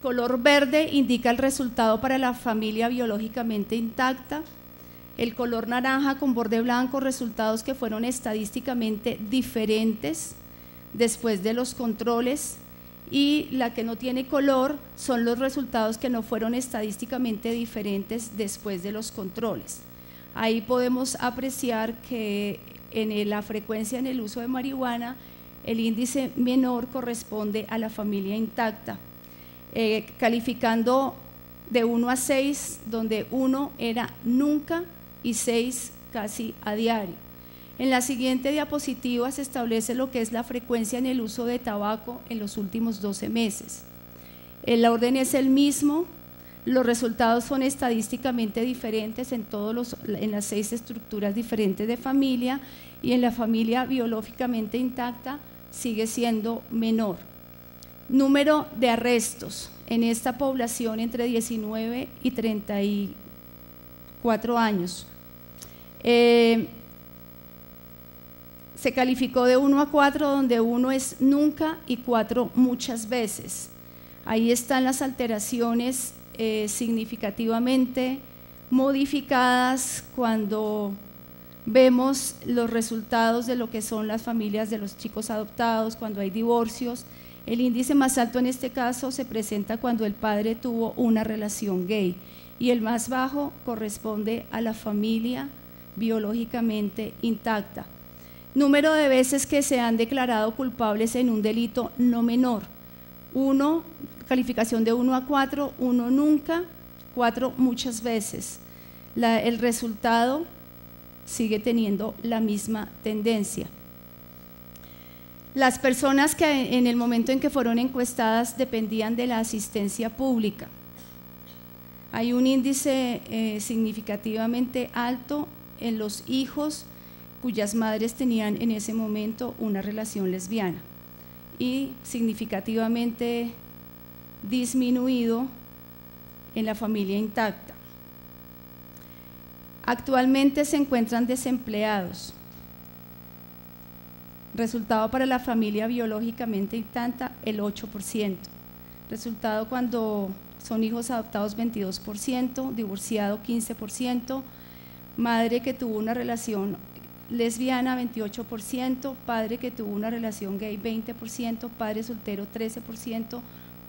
color verde indica el resultado para la familia biológicamente intacta. El color naranja con borde blanco, resultados que fueron estadísticamente diferentes después de los controles, y la que no tiene color son los resultados que no fueron estadísticamente diferentes después de los controles. Ahí podemos apreciar que en la frecuencia en el uso de marihuana, el índice menor corresponde a la familia intacta, calificando de 1 a 6, donde 1 era nunca y 6 casi a diario. En la siguiente diapositiva se establece lo que es la frecuencia en el uso de tabaco en los últimos 12 meses. El orden es el mismo, los resultados son estadísticamente diferentes en las 6 estructuras diferentes de familia, y en la familia biológicamente intacta sigue siendo menor. Número de arrestos en esta población entre 19 y 34 años. Se calificó de 1 a 4, donde 1 es nunca y 4 muchas veces. Ahí están las alteraciones significativamente modificadas cuando vemos los resultados de lo que son las familias de los chicos adoptados, cuando hay divorcios. El índice más alto en este caso se presenta cuando el padre tuvo una relación gay, y el más bajo corresponde a la familia biológicamente intacta. Número de veces que se han declarado culpables en un delito no menor: 1, calificación de 1 a 4, 1 nunca, 4 muchas veces. El resultado sigue teniendo la misma tendencia. Las personas que en el momento en que fueron encuestadas dependían de la asistencia pública. Hay un índice significativamente alto en los hijos cuyas madres tenían en ese momento una relación lesbiana, y significativamente disminuido en la familia intacta. Actualmente se encuentran desempleados. Resultado para la familia biológicamente intacta, el 8%. Resultado cuando son hijos adoptados, 22%, divorciado, 15%, madre que tuvo una relación lesbiana, 28%, padre que tuvo una relación gay, 20%, padre soltero, 13%,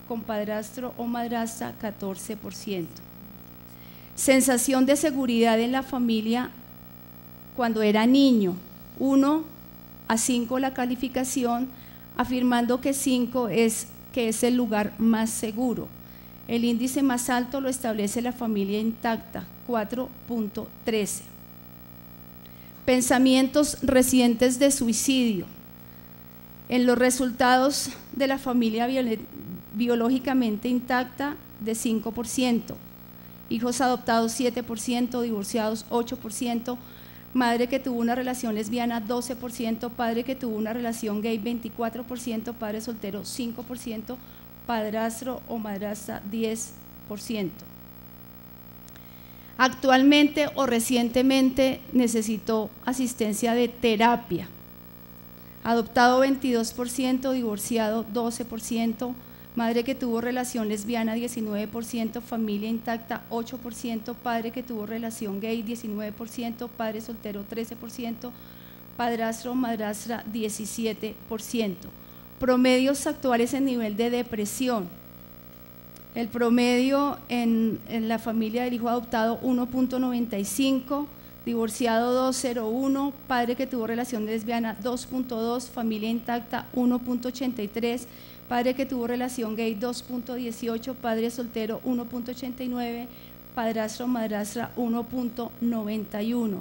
con padrastro o madrastra, 14%. Sensación de seguridad en la familia cuando era niño, 1 a 5 la calificación, afirmando que 5 es el lugar más seguro. El índice más alto lo establece la familia intacta, 4.13. Pensamientos recientes de suicidio. En los resultados de la familia biológicamente intacta, de 5%. Hijos adoptados 7%, divorciados 8%, madre que tuvo una relación lesbiana 12%, padre que tuvo una relación gay 24%, padre soltero 5%, padrastro o madrastra 10%. Actualmente o recientemente necesitó asistencia de terapia. Adoptado 22%, divorciado 12%, madre que tuvo relación lesbiana 19%, familia intacta 8%, padre que tuvo relación gay 19%, padre soltero 13%, padrastro o madrastra 17%. Promedios actuales en nivel de depresión. El promedio en la familia del hijo adoptado 1.95, divorciado 2.01, padre que tuvo relación lesbiana 2.2, familia intacta 1.83, padre que tuvo relación gay 2.18, padre soltero 1.89, padrastro o madrastra 1.91.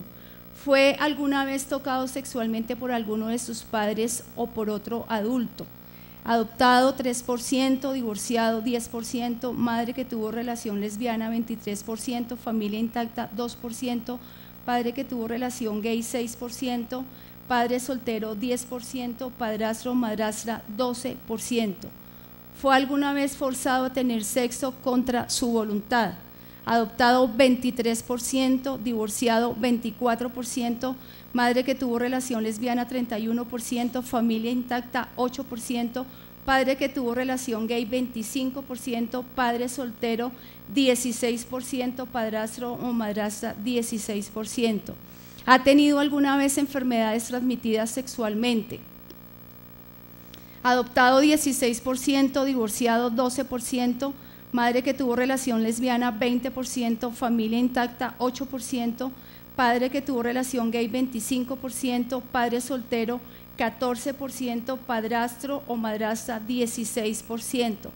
¿Fue alguna vez tocado sexualmente por alguno de sus padres o por otro adulto? Adoptado 3%, divorciado 10%, madre que tuvo relación lesbiana 23%, familia intacta 2%, padre que tuvo relación gay 6%, padre soltero 10%, padrastro o madrastra 12%. ¿Fue alguna vez forzado a tener sexo contra su voluntad? Adoptado 23%, divorciado 24%, madre que tuvo relación lesbiana 31%, familia intacta 8%, padre que tuvo relación gay 25%, padre soltero 16%, padrastro o madrastra 16%. ¿Ha tenido alguna vez enfermedades transmitidas sexualmente? Adoptado 16%, divorciado 12%, madre que tuvo relación lesbiana 20%, familia intacta 8%, padre que tuvo relación gay 25%, padre soltero 14%, padrastro o madrastra 16%.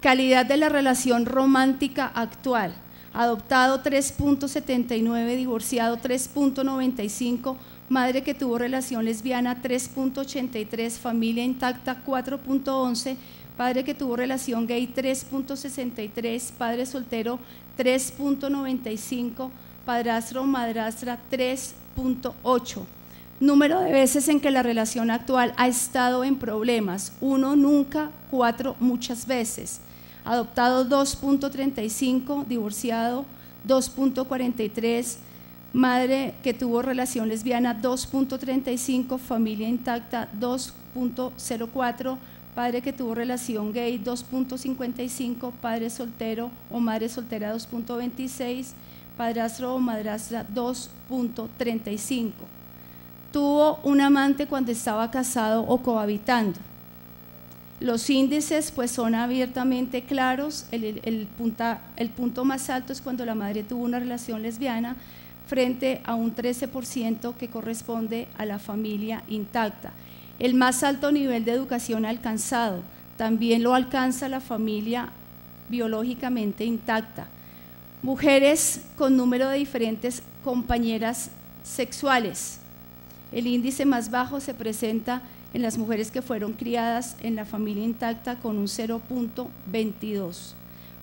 Calidad de la relación romántica actual. Adoptado 3.79, divorciado 3.95, madre que tuvo relación lesbiana 3.83, familia intacta 4.11, padre que tuvo relación gay 3.63, padre soltero 3.95, padrastro o madrastra 3.8. Número de veces en que la relación actual ha estado en problemas: 1 nunca, 4 muchas veces. Adoptado 2.35, divorciado 2.43, madre que tuvo relación lesbiana 2.35, familia intacta 2.04, padre que tuvo relación gay 2.55, padre soltero o madre soltera 2.26, padrastro o madrastra 2.35. Tuvo un amante cuando estaba casado o cohabitando. Los índices pues son abiertamente claros. El punto más alto es cuando la madre tuvo una relación lesbiana, frente a un 13% que corresponde a la familia intacta. El más alto nivel de educación alcanzado también lo alcanza la familia biológicamente intacta. Mujeres con número de diferentes compañeras sexuales. El índice más bajo se presenta en las mujeres que fueron criadas en la familia intacta, con un 0.22.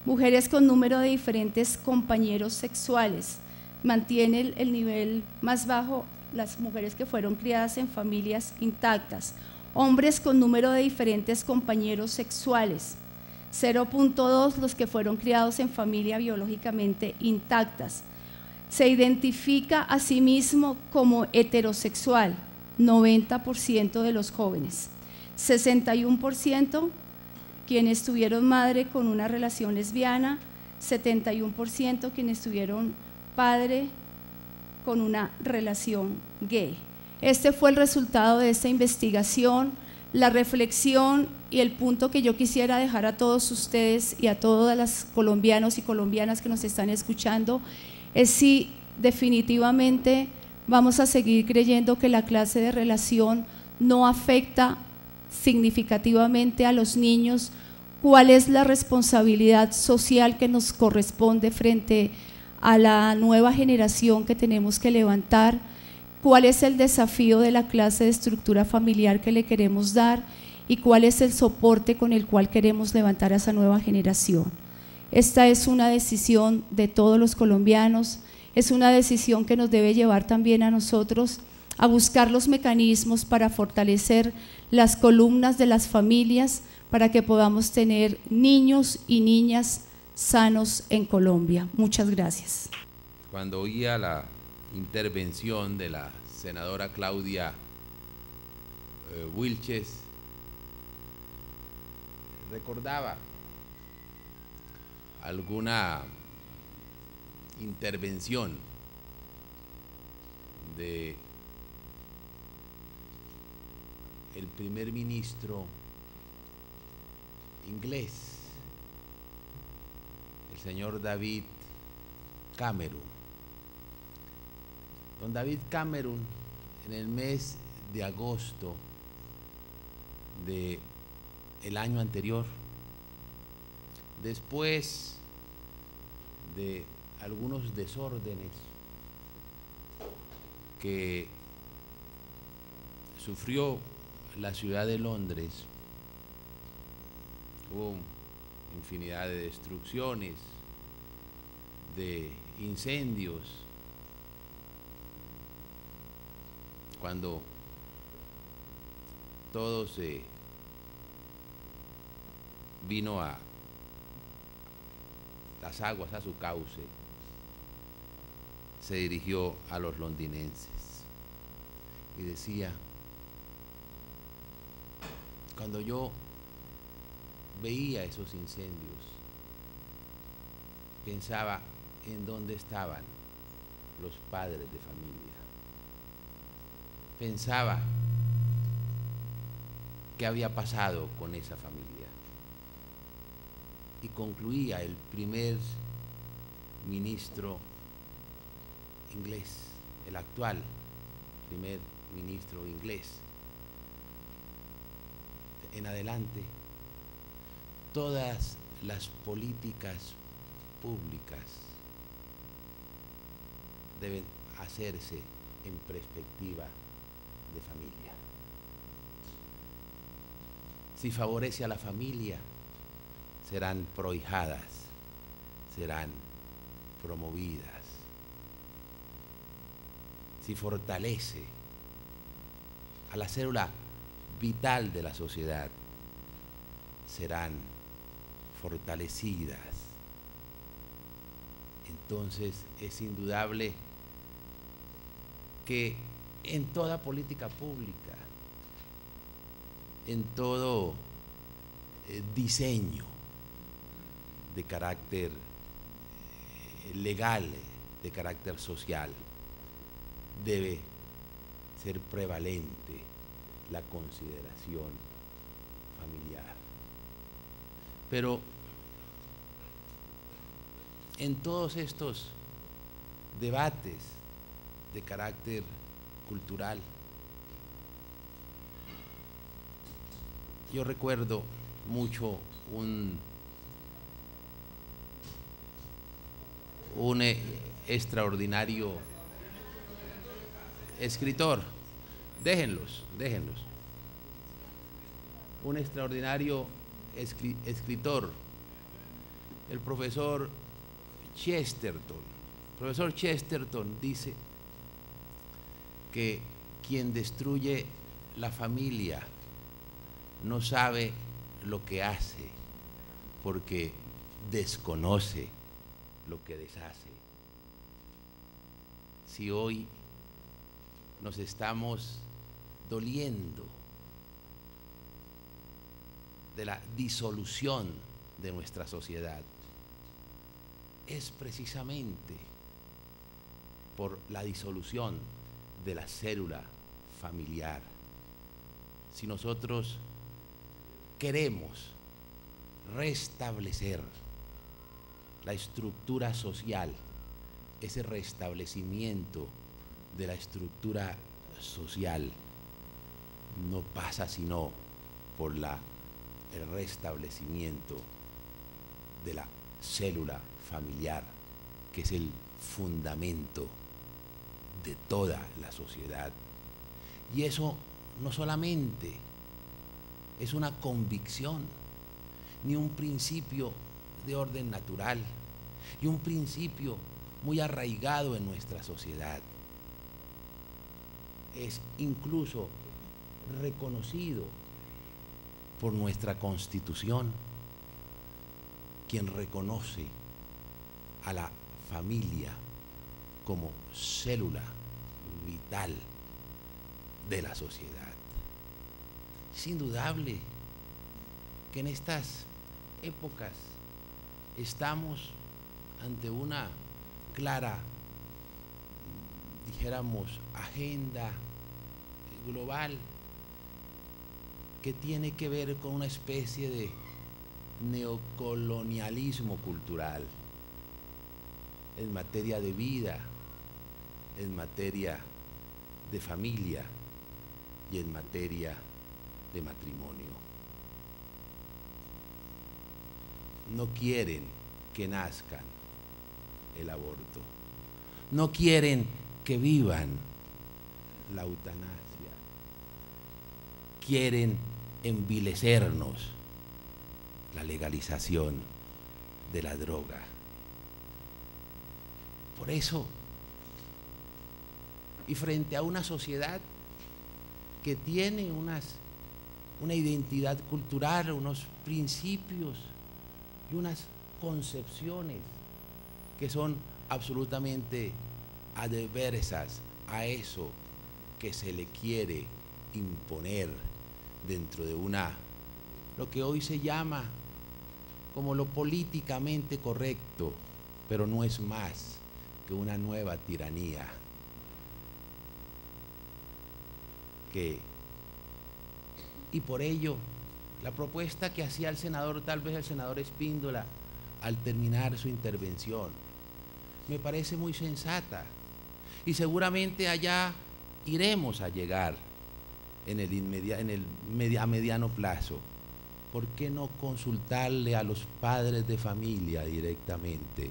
Mujeres con número de diferentes compañeros sexuales. Mantiene el nivel más bajo las mujeres que fueron criadas en familias intactas. Hombres con número de diferentes compañeros sexuales. 0.2 los que fueron criados en familia biológicamente intactas. Se identifica a sí mismo como heterosexual, 90% de los jóvenes, 61% quienes tuvieron madre con una relación lesbiana, 71% quienes tuvieron padre con una relación gay. Este fue el resultado de esta investigación, la reflexión y el punto que yo quisiera dejar a todos ustedes y a todas las colombianos y colombianas que nos están escuchando es si definitivamente vamos a seguir creyendo que la clase de relación no afecta significativamente a los niños, cuál es la responsabilidad social que nos corresponde frente a la nueva generación que tenemos que levantar, cuál es el desafío de la clase de estructura familiar que le queremos dar y cuál es el soporte con el cual queremos levantar a esa nueva generación. Esta es una decisión de todos los colombianos, es una decisión que nos debe llevar también a nosotros a buscar los mecanismos para fortalecer las columnas de las familias para que podamos tener niños y niñas sanos en Colombia. Muchas gracias. Cuando oía la intervención de la senadora Claudia Wilches, recordaba alguna intervención de el primer ministro inglés, el señor David Cameron. Don David Cameron, en el mes de agosto del año anterior, después de algunos desórdenes que sufrió la ciudad de Londres, hubo infinidad de destrucciones, de incendios, cuando todo se vino a las aguas a su cauce, se dirigió a los londinenses y decía: cuando yo veía esos incendios, pensaba en dónde estaban los padres de familia. Pensaba qué había pasado con esa familia. Y concluía el primer ministro inglés, el actual primer ministro inglés: en adelante, todas las políticas públicas deben hacerse en perspectiva de familia. Si favorece a la familia, serán prohijadas, serán promovidas. Si fortalece a la célula vital de la sociedad, serán fortalecidas. Entonces es indudable que en toda política pública, en todo diseño de carácter legal, de carácter social, debe ser prevalente la consideración familiar. Pero en todos estos debates de carácter cultural, yo recuerdo mucho un extraordinario escritor, déjenlos, un extraordinario escritor, el profesor Chesterton. El profesor Chesterton dice que quien destruye la familia no sabe lo que hace, porque desconoce lo que deshace. Si hoy nos estamos doliendo de la disolución de nuestra sociedad, es precisamente por la disolución de la célula familiar. Si nosotros queremos restablecer la estructura social, ese restablecimiento de la estructura social no pasa sino por el restablecimiento de la célula familiar, que es el fundamento de toda la sociedad. Y eso no solamente es una convicción, ni un principio de orden natural, y un principio muy arraigado en nuestra sociedad. Es incluso reconocido por nuestra Constitución, quien reconoce a la familia como célula vital de la sociedad. Es indudable que en estas épocas estamos ante una clara, dijéramos, agenda global que tiene que ver con una especie de neocolonialismo cultural en materia de vida, en materia de familia y en materia de matrimonio. No quieren que nazcan el aborto, no quieren que vivan la eutanasia, quieren envilecernos la legalización de la droga. Por eso, y frente a una sociedad que tiene una identidad cultural, unos principios y unas concepciones que son absolutamente adversas a eso que se le quiere imponer dentro de lo que hoy se llama como lo políticamente correcto, pero no es más que una nueva tiranía y por ello la propuesta que hacía el senador, tal vez el senador Espíndola, al terminar su intervención, me parece muy sensata, y seguramente allá iremos a llegar a mediano plazo. ¿Por qué no consultarle a los padres de familia directamente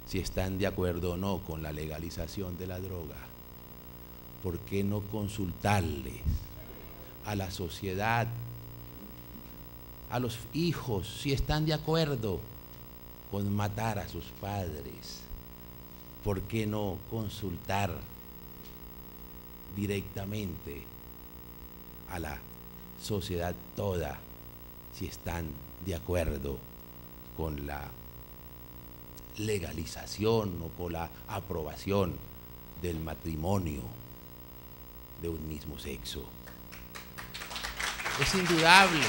si están de acuerdo o no con la legalización de la droga? ¿Por qué no consultarles a la sociedad, a los hijos, si están de acuerdo con matar a sus padres? ¿Por qué no consultar directamente a la sociedad toda si están de acuerdo con la legalización o con la aprobación del matrimonio de un mismo sexo? Es indudable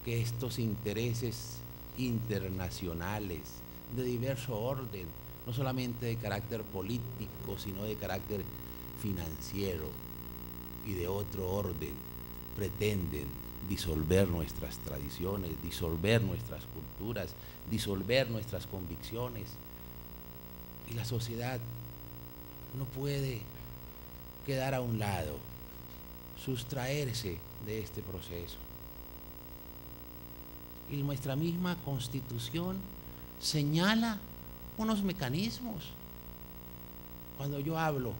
que estos intereses internacionales de diverso orden, no solamente de carácter político, sino de carácter financiero y de otro orden, pretenden disolver nuestras tradiciones, disolver nuestras culturas, disolver nuestras convicciones. Y la sociedad no puede quedar a un lado, sustraerse de este proceso. Y nuestra misma Constitución señala unos mecanismos cuando yo hablo,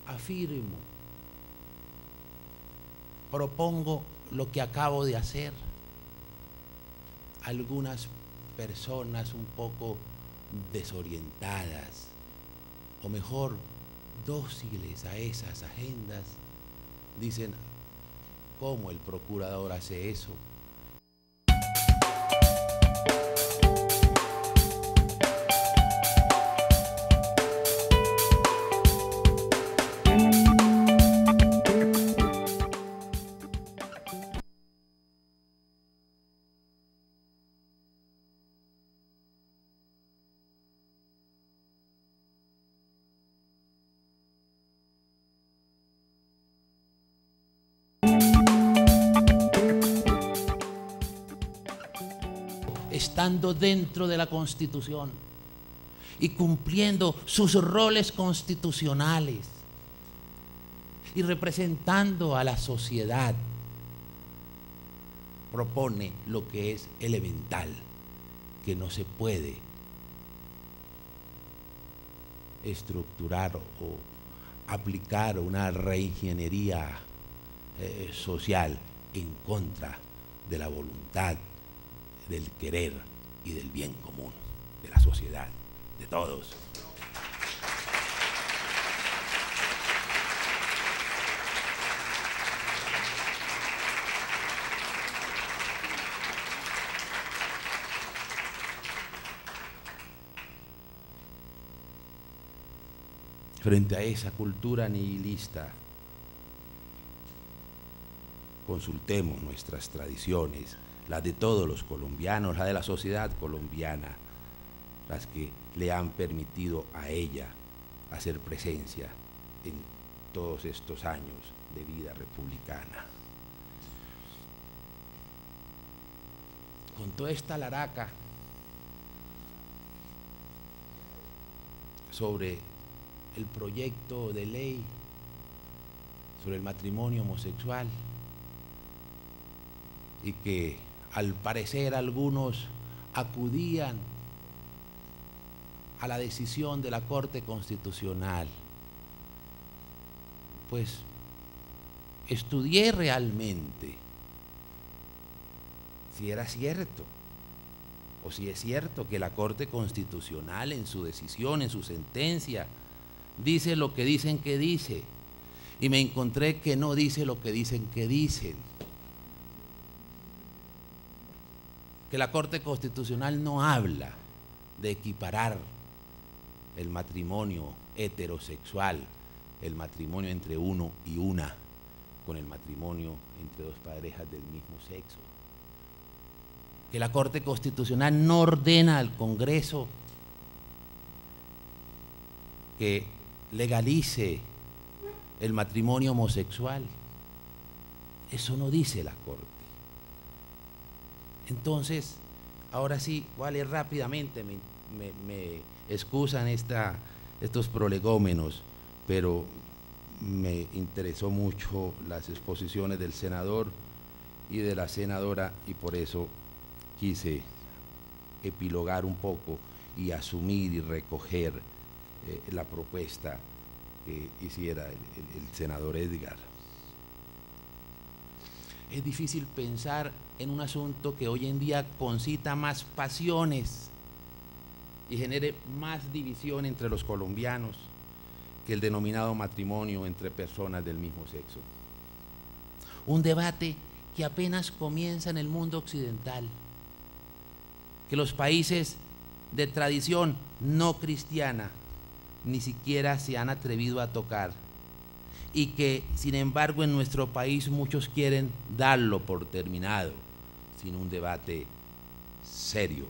afirmo, propongo lo que acabo de hacer, algunas personas un poco desorientadas, o mejor, dóciles a esas agendas, dicen: ¿cómo el procurador hace eso? Estando dentro de la Constitución y cumpliendo sus roles constitucionales y representando a la sociedad, propone lo que es elemental, que no se puede estructurar o aplicar una reingeniería social en contra de la voluntad, del querer y del bien común de la sociedad, de todos. Frente a esa cultura nihilista, consultemos nuestras tradiciones, las de todos los colombianos, la de la sociedad colombiana, las que le han permitido a ella hacer presencia en todos estos años de vida republicana. Con toda esta laraca sobre el proyecto de ley sobre el matrimonio homosexual, y que al parecer algunos acudían a la decisión de la Corte Constitucional, pues estudié realmente si era cierto o si es cierto que la Corte Constitucional en su decisión, en su sentencia, dice lo que dicen que dice, y me encontré que no dice lo que dicen que dicen. Que la Corte Constitucional no habla de equiparar el matrimonio heterosexual, el matrimonio entre uno y una, con el matrimonio entre dos parejas del mismo sexo. Que la Corte Constitucional no ordena al Congreso que legalice el matrimonio homosexual. Eso no dice la Corte. Entonces, ahora sí, vale, rápidamente, me excusan estos prolegómenos, pero me interesó mucho las exposiciones del senador y de la senadora, y por eso quise epilogar un poco y asumir y recoger la propuesta que hiciera el senador Edgar. Es difícil pensar en un asunto que hoy en día concita más pasiones y genere más división entre los colombianos que el denominado matrimonio entre personas del mismo sexo. Un debate que apenas comienza en el mundo occidental, que los países de tradición no cristiana ni siquiera se han atrevido a tocar, y que sin embargo en nuestro país muchos quieren darlo por terminado sin un debate serio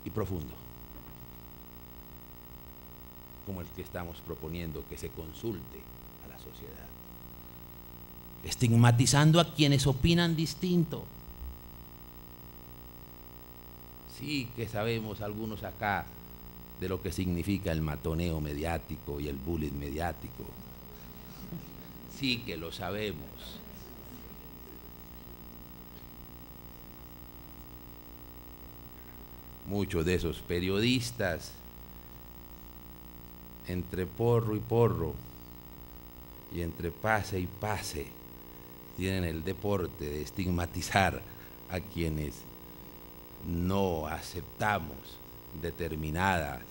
y profundo como el que estamos proponiendo, que se consulte a la sociedad, estigmatizando a quienes opinan distinto. Sí que sabemos algunos acá de lo que significa el matoneo mediático y el bullying mediático. Sí que lo sabemos. Muchos de esos periodistas entre porro y porro y entre pase y pase tienen el deporte de estigmatizar a quienes no aceptamos determinadas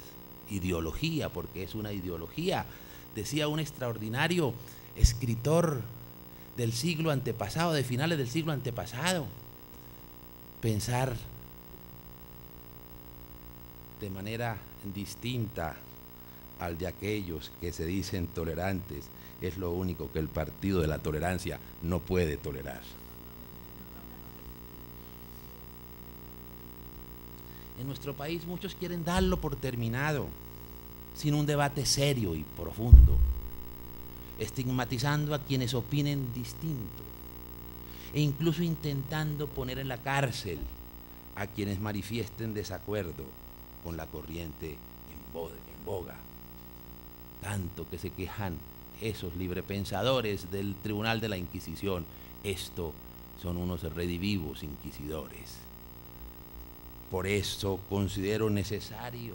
ideologías, porque es una ideología. Decía un extraordinario escritor del siglo antepasado, de finales del siglo antepasado, pensar de manera distinta al de aquellos que se dicen tolerantes es lo único que el partido de la tolerancia no puede tolerar. En nuestro país muchos quieren darlo por terminado, sin un debate serio y profundo, estigmatizando a quienes opinen distinto e incluso intentando poner en la cárcel a quienes manifiesten desacuerdo con la corriente en boga. Tanto que se quejan esos librepensadores del Tribunal de la Inquisición. Esto son unos redivivos inquisidores. Por eso considero necesario,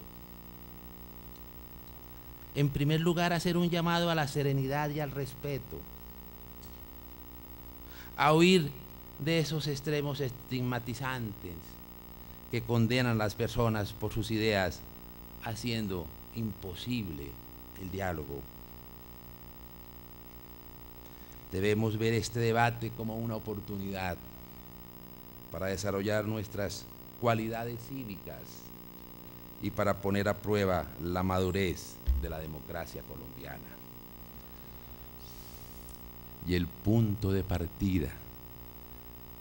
en primer lugar, hacer un llamado a la serenidad y al respeto, a huir de esos extremos estigmatizantes que condenan a las personas por sus ideas, haciendo imposible el diálogo. Debemos ver este debate como una oportunidad para desarrollar nuestras cualidades cívicas y para poner a prueba la madurez de la democracia colombiana. Y el punto de partida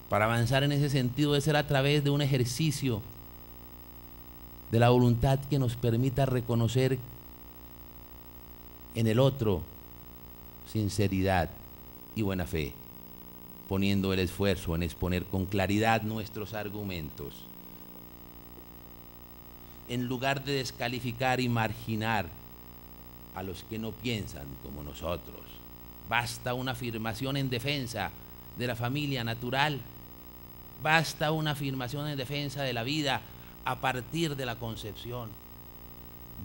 para avanzar en ese sentido debe ser a través de un ejercicio de la voluntad que nos permita reconocer en el otro sinceridad y buena fe, poniendo el esfuerzo en exponer con claridad nuestros argumentos, en lugar de descalificar y marginar a los que no piensan como nosotros. Basta una afirmación en defensa de la familia natural, basta una afirmación en defensa de la vida a partir de la concepción,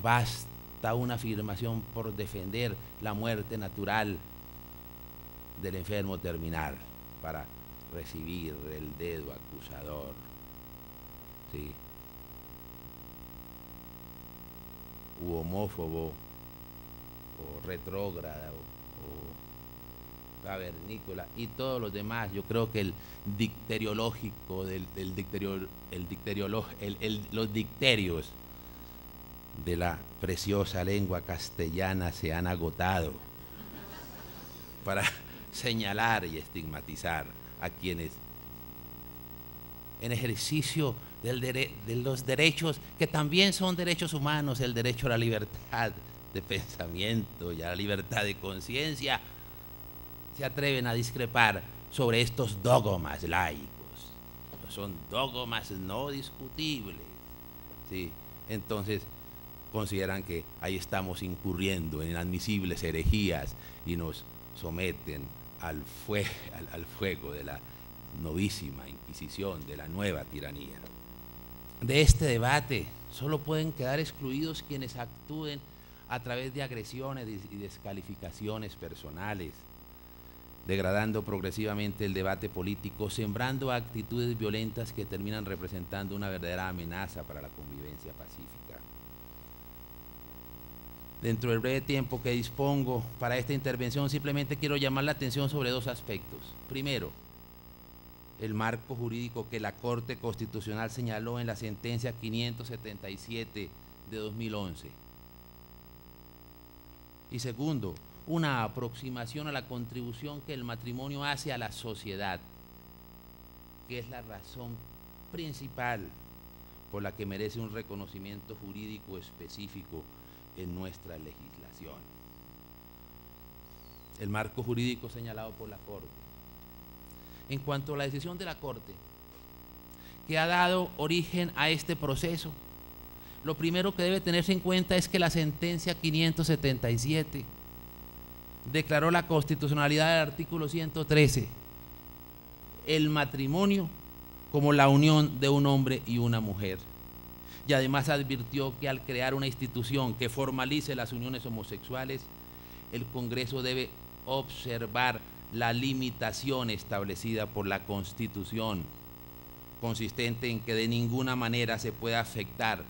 basta una afirmación por defender la muerte natural del enfermo terminal para recibir el dedo acusador. ¿Sí? U homófobo, o retrógrada, o cavernícola, y todos los demás. Yo creo que el dicteriológico, los dicterios de la preciosa lengua castellana se han agotado para señalar y estigmatizar a quienes en ejercicio de los derechos que también son derechos humanos, el derecho a la libertad de pensamiento y a la libertad de conciencia, se atreven a discrepar sobre estos dogmas laicos. Son dogmas no discutibles, ¿sí? Entonces consideran que ahí estamos incurriendo en inadmisibles herejías y nos someten al fuego de la novísima Inquisición, de la nueva tiranía. De este debate solo pueden quedar excluidos quienes actúen a través de agresiones y descalificaciones personales, degradando progresivamente el debate político, sembrando actitudes violentas que terminan representando una verdadera amenaza para la convivencia pacífica. Dentro del breve tiempo que dispongo para esta intervención, simplemente quiero llamar la atención sobre dos aspectos. Primero, el marco jurídico que la Corte Constitucional señaló en la sentencia 577 de 2011. Y segundo, una aproximación a la contribución que el matrimonio hace a la sociedad, que es la razón principal por la que merece un reconocimiento jurídico específico en nuestra legislación. El marco jurídico señalado por la Corte. En cuanto a la decisión de la Corte, que ha dado origen a este proceso, lo primero que debe tenerse en cuenta es que la sentencia 577 declaró la constitucionalidad del artículo 113, el matrimonio como la unión de un hombre y una mujer, y además advirtió que al crear una institución que formalice las uniones homosexuales, el Congreso debe observar la limitación establecida por la Constitución, consistente en que de ninguna manera se puede afectar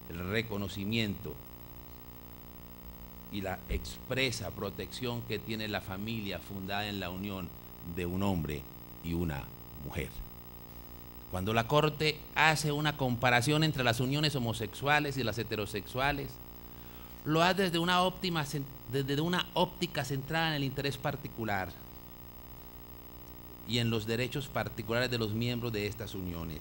el reconocimiento y la expresa protección que tiene la familia fundada en la unión de un hombre y una mujer. Cuando la Corte hace una comparación entre las uniones homosexuales y las heterosexuales, lo hace desde una óptica centrada en el interés particular y en los derechos particulares de los miembros de estas uniones.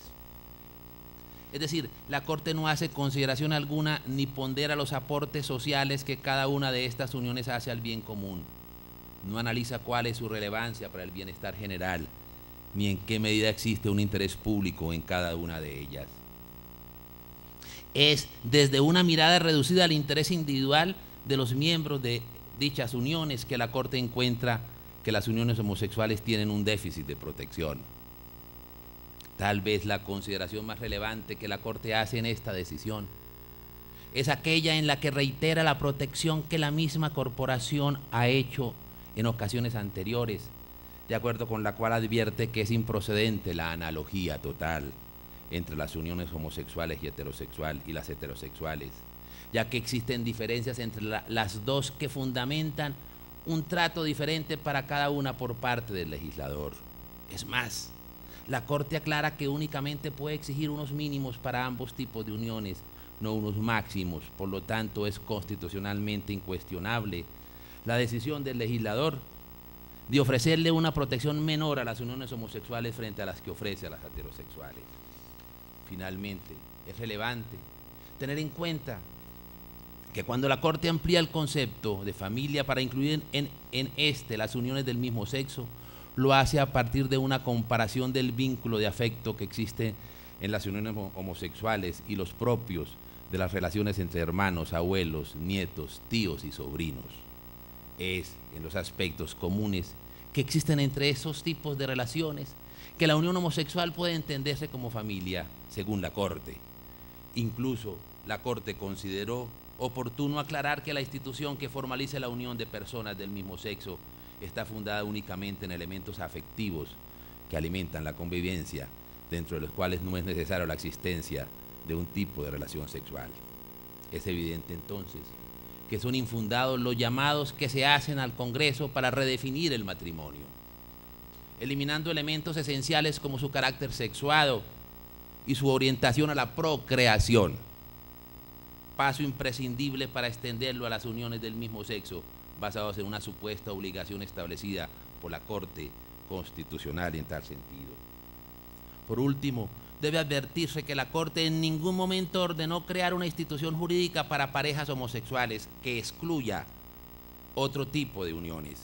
Es decir, la Corte no hace consideración alguna ni pondera los aportes sociales que cada una de estas uniones hace al bien común. No analiza cuál es su relevancia para el bienestar general, ni en qué medida existe un interés público en cada una de ellas. Es desde una mirada reducida al interés individual de los miembros de dichas uniones que la Corte encuentra que las uniones homosexuales tienen un déficit de protección. Tal vez la consideración más relevante que la Corte hace en esta decisión es aquella en la que reitera la protección que la misma corporación ha hecho en ocasiones anteriores, de acuerdo con la cual advierte que es improcedente la analogía total entre las uniones homosexuales y las heterosexuales, ya que existen diferencias entre las dos que fundamentan un trato diferente para cada una por parte del legislador. Es más, la Corte aclara que únicamente puede exigir unos mínimos para ambos tipos de uniones, no unos máximos. Por lo tanto, es constitucionalmente incuestionable la decisión del legislador de ofrecerle una protección menor a las uniones homosexuales frente a las que ofrece a las heterosexuales. Finalmente, es relevante tener en cuenta que cuando la Corte amplía el concepto de familia para incluir en este las uniones del mismo sexo, lo hace a partir de una comparación del vínculo de afecto que existe en las uniones homosexuales y los propios de las relaciones entre hermanos, abuelos, nietos, tíos y sobrinos. Es en los aspectos comunes que existen entre esos tipos de relaciones que la unión homosexual puede entenderse como familia, según la Corte. Incluso la Corte consideró oportuno aclarar que la institución que formalice la unión de personas del mismo sexo está fundada únicamente en elementos afectivos que alimentan la convivencia, dentro de los cuales no es necesaria la existencia de un tipo de relación sexual. Es evidente entonces que son infundados los llamados que se hacen al Congreso para redefinir el matrimonio, eliminando elementos esenciales como su carácter sexuado y su orientación a la procreación, paso imprescindible para extenderlo a las uniones del mismo sexo, basados en una supuesta obligación establecida por la Corte Constitucional en tal sentido. Por último, debe advertirse que la Corte en ningún momento ordenó crear una institución jurídica para parejas homosexuales que excluya otro tipo de uniones.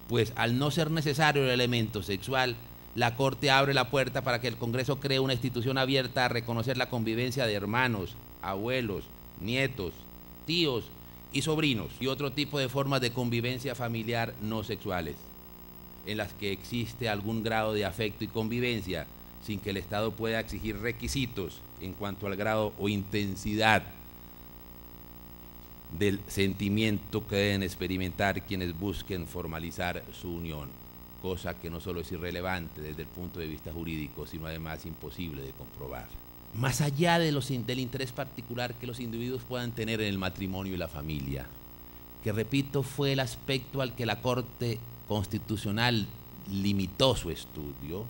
Pues al no ser necesario el elemento sexual, la Corte abre la puerta para que el Congreso cree una institución abierta a reconocer la convivencia de hermanos, abuelos, nietos, tíos y sobrinos y otro tipo de formas de convivencia familiar no sexuales, en las que existe algún grado de afecto y convivencia sin que el Estado pueda exigir requisitos en cuanto al grado o intensidad del sentimiento que deben experimentar quienes busquen formalizar su unión, cosa que no solo es irrelevante desde el punto de vista jurídico, sino además imposible de comprobar. Más allá del interés particular que los individuos puedan tener en el matrimonio y la familia, que repito fue el aspecto al que la Corte Constitucional limitó su estudio,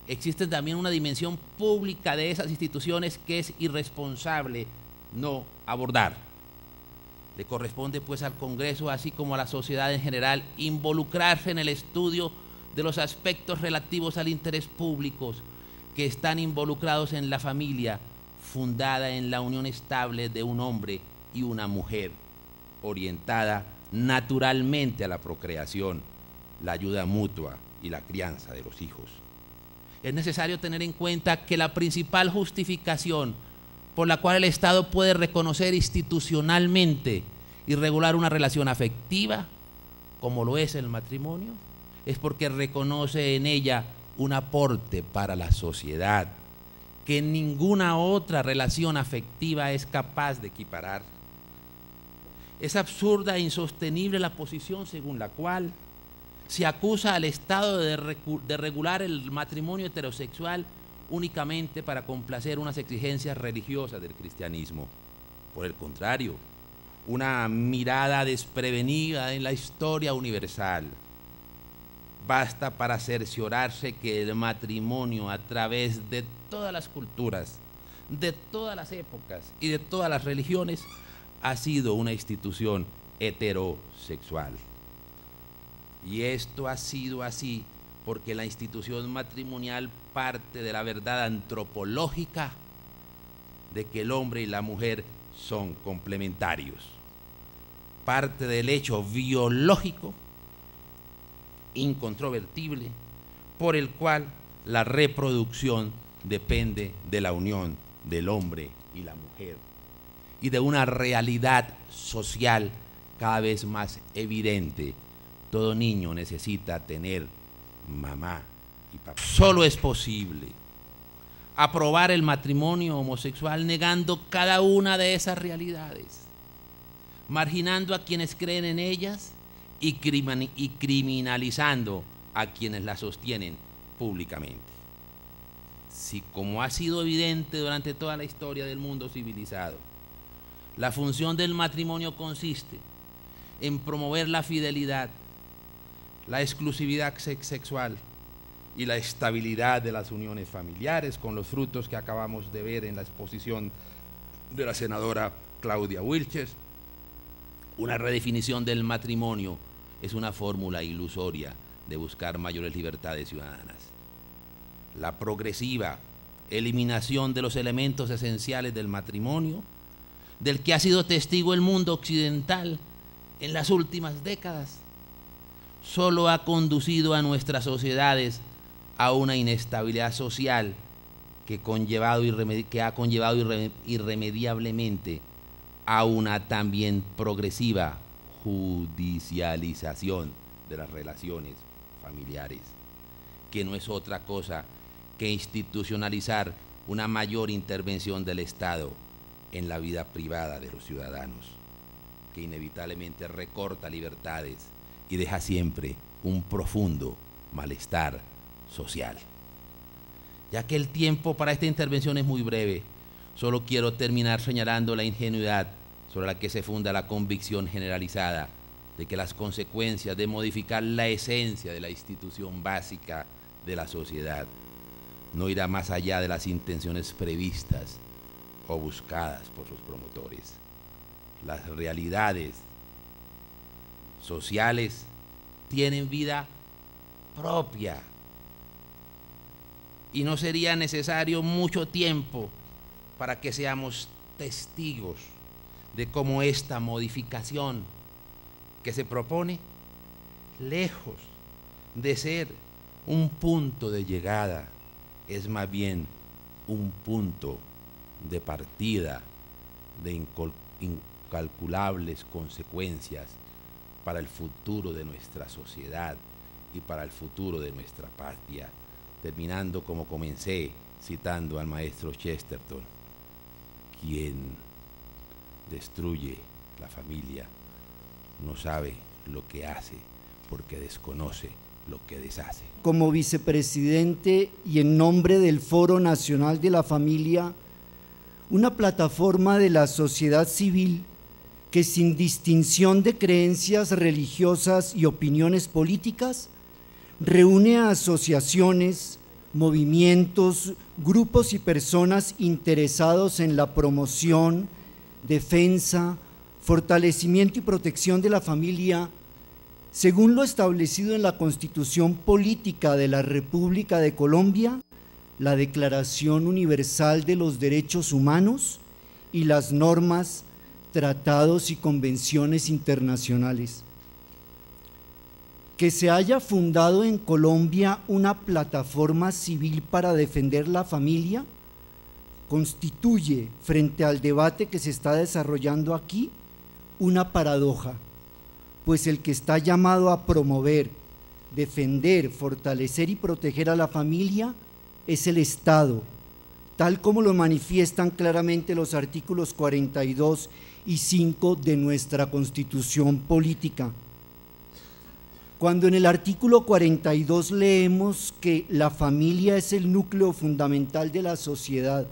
existe también una dimensión pública de esas instituciones que es irresponsable no abordar. Le corresponde pues al Congreso, así como a la sociedad en general, involucrarse en el estudio de los aspectos relativos al interés público que están involucrados en la familia fundada en la unión estable de un hombre y una mujer, orientada naturalmente a la procreación, la ayuda mutua y la crianza de los hijos. Es necesario tener en cuenta que la principal justificación por la cual el Estado puede reconocer institucionalmente y regular una relación afectiva, como lo es el matrimonio, es porque reconoce en ella un aporte para la sociedad que ninguna otra relación afectiva es capaz de equiparar. Es absurda e insostenible la posición según la cual se acusa al Estado de regular el matrimonio heterosexual únicamente para complacer unas exigencias religiosas del cristianismo. Por el contrario, una mirada desprevenida en la historia universal basta para cerciorarse que el matrimonio, a través de todas las culturas, de todas las épocas y de todas las religiones, ha sido una institución heterosexual. Y esto ha sido así porque la institución matrimonial parte de la verdad antropológica de que el hombre y la mujer son complementarios. Parte del hecho biológico incontrovertible por el cual la reproducción depende de la unión del hombre y la mujer y de una realidad social cada vez más evidente. Todo niño necesita tener mamá y papá. Solo es posible aprobar el matrimonio homosexual negando cada una de esas realidades, marginando a quienes creen en ellas y criminalizando a quienes las sostienen públicamente. Si, como ha sido evidente durante toda la historia del mundo civilizado, la función del matrimonio consiste en promover la fidelidad, la exclusividad sexual y la estabilidad de las uniones familiares, con los frutos que acabamos de ver en la exposición de la senadora Claudia Wilches, una redefinición del matrimonio es una fórmula ilusoria de buscar mayores libertades ciudadanas. La progresiva eliminación de los elementos esenciales del matrimonio, del que ha sido testigo el mundo occidental en las últimas décadas, solo ha conducido a nuestras sociedades a una inestabilidad social que ha conllevado irremediablemente a una también progresiva judicialización de las relaciones familiares, que no es otra cosa que institucionalizar una mayor intervención del Estado en la vida privada de los ciudadanos, que inevitablemente recorta libertades y deja siempre un profundo malestar social. Ya que el tiempo para esta intervención es muy breve, solo quiero terminar señalando la ingenuidad sobre la que se funda la convicción generalizada de que las consecuencias de modificar la esencia de la institución básica de la sociedad no irá más allá de las intenciones previstas o buscadas por sus promotores. Las realidades sociales tienen vida propia y no sería necesario mucho tiempo para que seamos testigos de cómo esta modificación que se propone, lejos de ser un punto de llegada, es más bien un punto de partida de incalculables consecuencias para el futuro de nuestra sociedad y para el futuro de nuestra patria, terminando como comencé, citando al maestro Chesterton: quien destruye la familia no sabe lo que hace porque desconoce lo que deshace. Como vicepresidente y en nombre del Foro Nacional de la Familia, una plataforma de la sociedad civil que, sin distinción de creencias religiosas y opiniones políticas, reúne a asociaciones, movimientos, grupos y personas interesados en la promoción, defensa, fortalecimiento y protección de la familia, según lo establecido en la Constitución Política de la República de Colombia, la Declaración Universal de los Derechos Humanos y las normas, tratados y convenciones internacionales. Que se haya fundado en Colombia una plataforma civil para defender la familia constituye, frente al debate que se está desarrollando aquí, una paradoja, pues el que está llamado a promover, defender, fortalecer y proteger a la familia es el Estado, tal como lo manifiestan claramente los artículos 42 y 5 de nuestra Constitución Política. Cuando en el artículo 42 leemos que la familia es el núcleo fundamental de la sociedad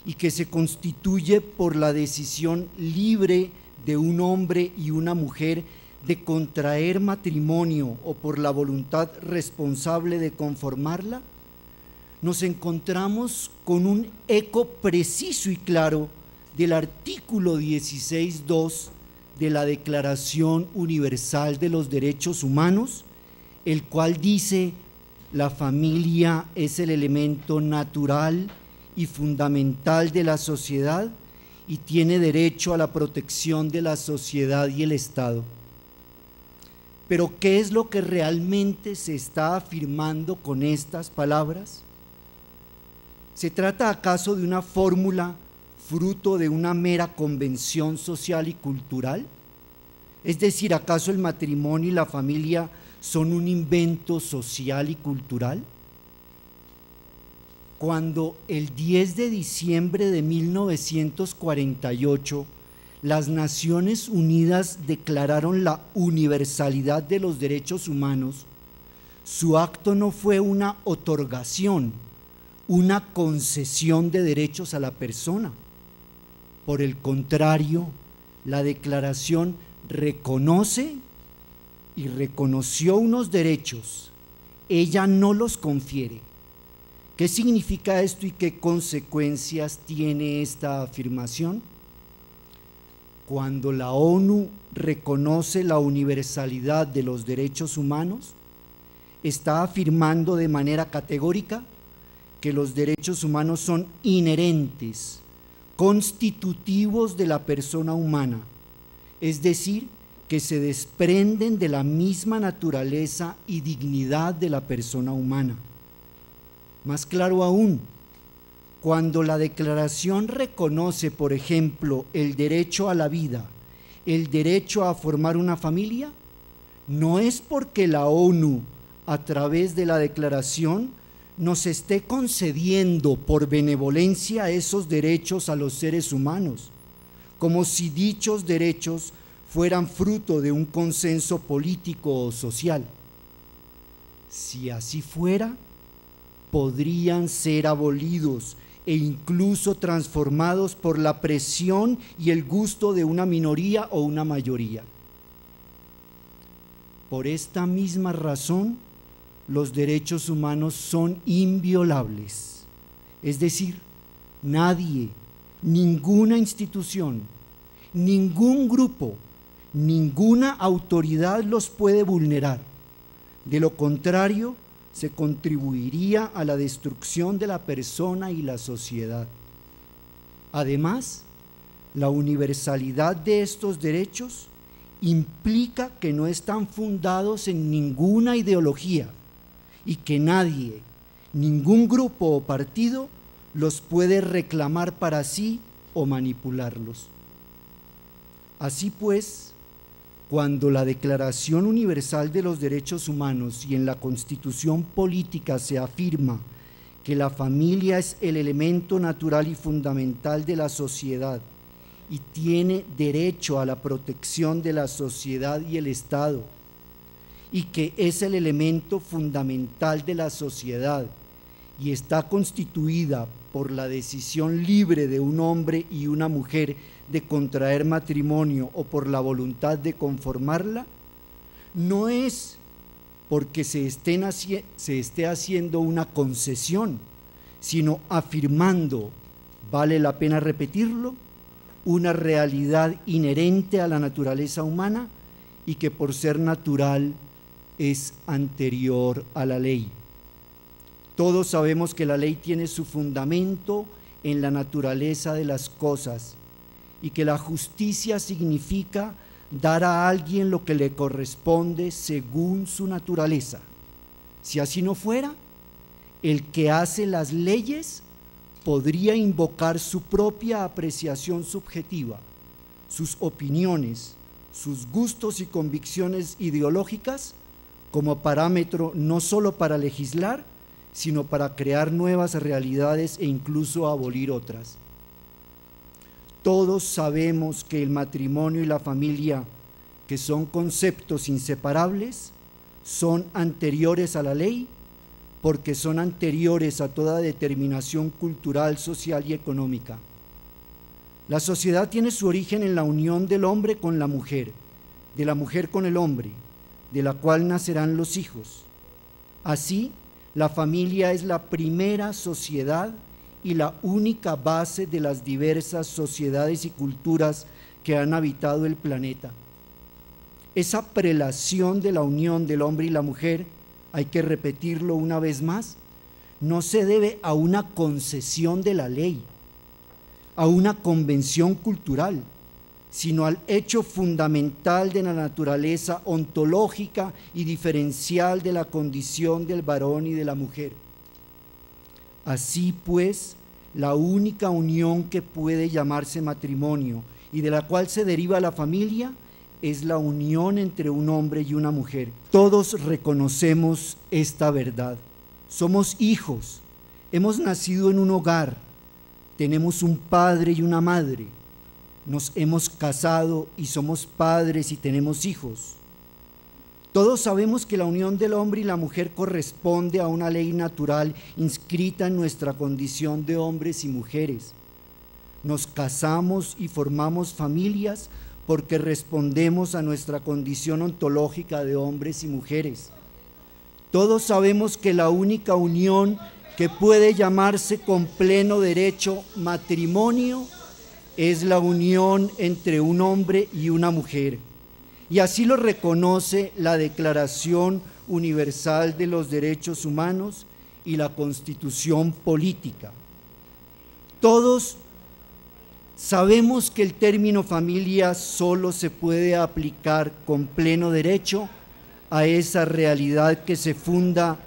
y que se constituye por la decisión libre de un hombre y una mujer de contraer matrimonio o por la voluntad responsable de conformarla, nos encontramos con un eco preciso y claro del artículo 16.2 de la Declaración Universal de los Derechos Humanos, el cual dice: la familia es el elemento natural y fundamental de la sociedad y tiene derecho a la protección de la sociedad y el Estado. Pero ¿qué es lo que realmente se está afirmando con estas palabras? ¿Se trata acaso de una fórmula fruto de una mera convención social y cultural? Es decir, ¿acaso el matrimonio y la familia son un invento social y cultural? Cuando el 10 de diciembre de 1948 las Naciones Unidas declararon la universalidad de los derechos humanos, su acto no fue una otorgación, una concesión de derechos a la persona. Por el contrario, la declaración reconoce y reconoció unos derechos, ella no los confiere. ¿Qué significa esto y qué consecuencias tiene esta afirmación? Cuando la ONU reconoce la universalidad de los derechos humanos, está afirmando de manera categórica que los derechos humanos son inherentes, constitutivos de la persona humana, es decir, que se desprenden de la misma naturaleza y dignidad de la persona humana. Más claro aún, cuando la declaración reconoce, por ejemplo, el derecho a la vida, el derecho a formar una familia, no es porque la ONU, a través de la declaración, nos esté concediendo por benevolencia esos derechos a los seres humanos, como si dichos derechos fueran fruto de un consenso político o social. Si así fuera, podrían ser abolidos e incluso transformados por la presión y el gusto de una minoría o una mayoría. Por esta misma razón, los derechos humanos son inviolables, es decir, nadie, ninguna institución, ningún grupo, ninguna autoridad los puede vulnerar. De lo contrario, se contribuiría a la destrucción de la persona y la sociedad. Además, la universalidad de estos derechos implica que no están fundados en ninguna ideología y que nadie, ningún grupo o partido los puede reclamar para sí o manipularlos. Así pues, cuando la Declaración Universal de los Derechos Humanos y en la Constitución Política se afirma que la familia es el elemento natural y fundamental de la sociedad y tiene derecho a la protección de la sociedad y el Estado, y que es el elemento fundamental de la sociedad y está constituida por la decisión libre de un hombre y una mujer de contraer matrimonio o por la voluntad de conformarla, no es porque se esté haciendo una concesión, sino afirmando, vale la pena repetirlo, una realidad inherente a la naturaleza humana y que por ser natural es anterior a la ley. Todos sabemos que la ley tiene su fundamento en la naturaleza de las cosas y que la justicia significa dar a alguien lo que le corresponde según su naturaleza. Si así no fuera, el que hace las leyes podría invocar su propia apreciación subjetiva, sus opiniones, sus gustos y convicciones ideológicas como parámetro no solo para legislar, sino para crear nuevas realidades e incluso abolir otras. Todos sabemos que el matrimonio y la familia, que son conceptos inseparables, son anteriores a la ley, porque son anteriores a toda determinación cultural, social y económica. La sociedad tiene su origen en la unión del hombre con la mujer, de la mujer con el hombre, de la cual nacerán los hijos. Así, la familia es la primera sociedad y la única base de las diversas sociedades y culturas que han habitado el planeta. Esa prelación de la unión del hombre y la mujer, hay que repetirlo una vez más, no se debe a una concesión de la ley, a una convención cultural, sino al hecho fundamental de la naturaleza ontológica y diferencial de la condición del varón y de la mujer. Así pues, la única unión que puede llamarse matrimonio y de la cual se deriva la familia es la unión entre un hombre y una mujer. Todos reconocemos esta verdad. Somos hijos, hemos nacido en un hogar, tenemos un padre y una madre, nos hemos casado y somos padres y tenemos hijos. Todos sabemos que la unión del hombre y la mujer corresponde a una ley natural inscrita en nuestra condición de hombres y mujeres. Nos casamos y formamos familias porque respondemos a nuestra condición ontológica de hombres y mujeres. Todos sabemos que la única unión que puede llamarse con pleno derecho matrimonio es la unión entre un hombre y una mujer. Y así lo reconoce la Declaración Universal de los Derechos Humanos y la Constitución Política. Todos sabemos que el término familia solo se puede aplicar con pleno derecho a esa realidad que se funda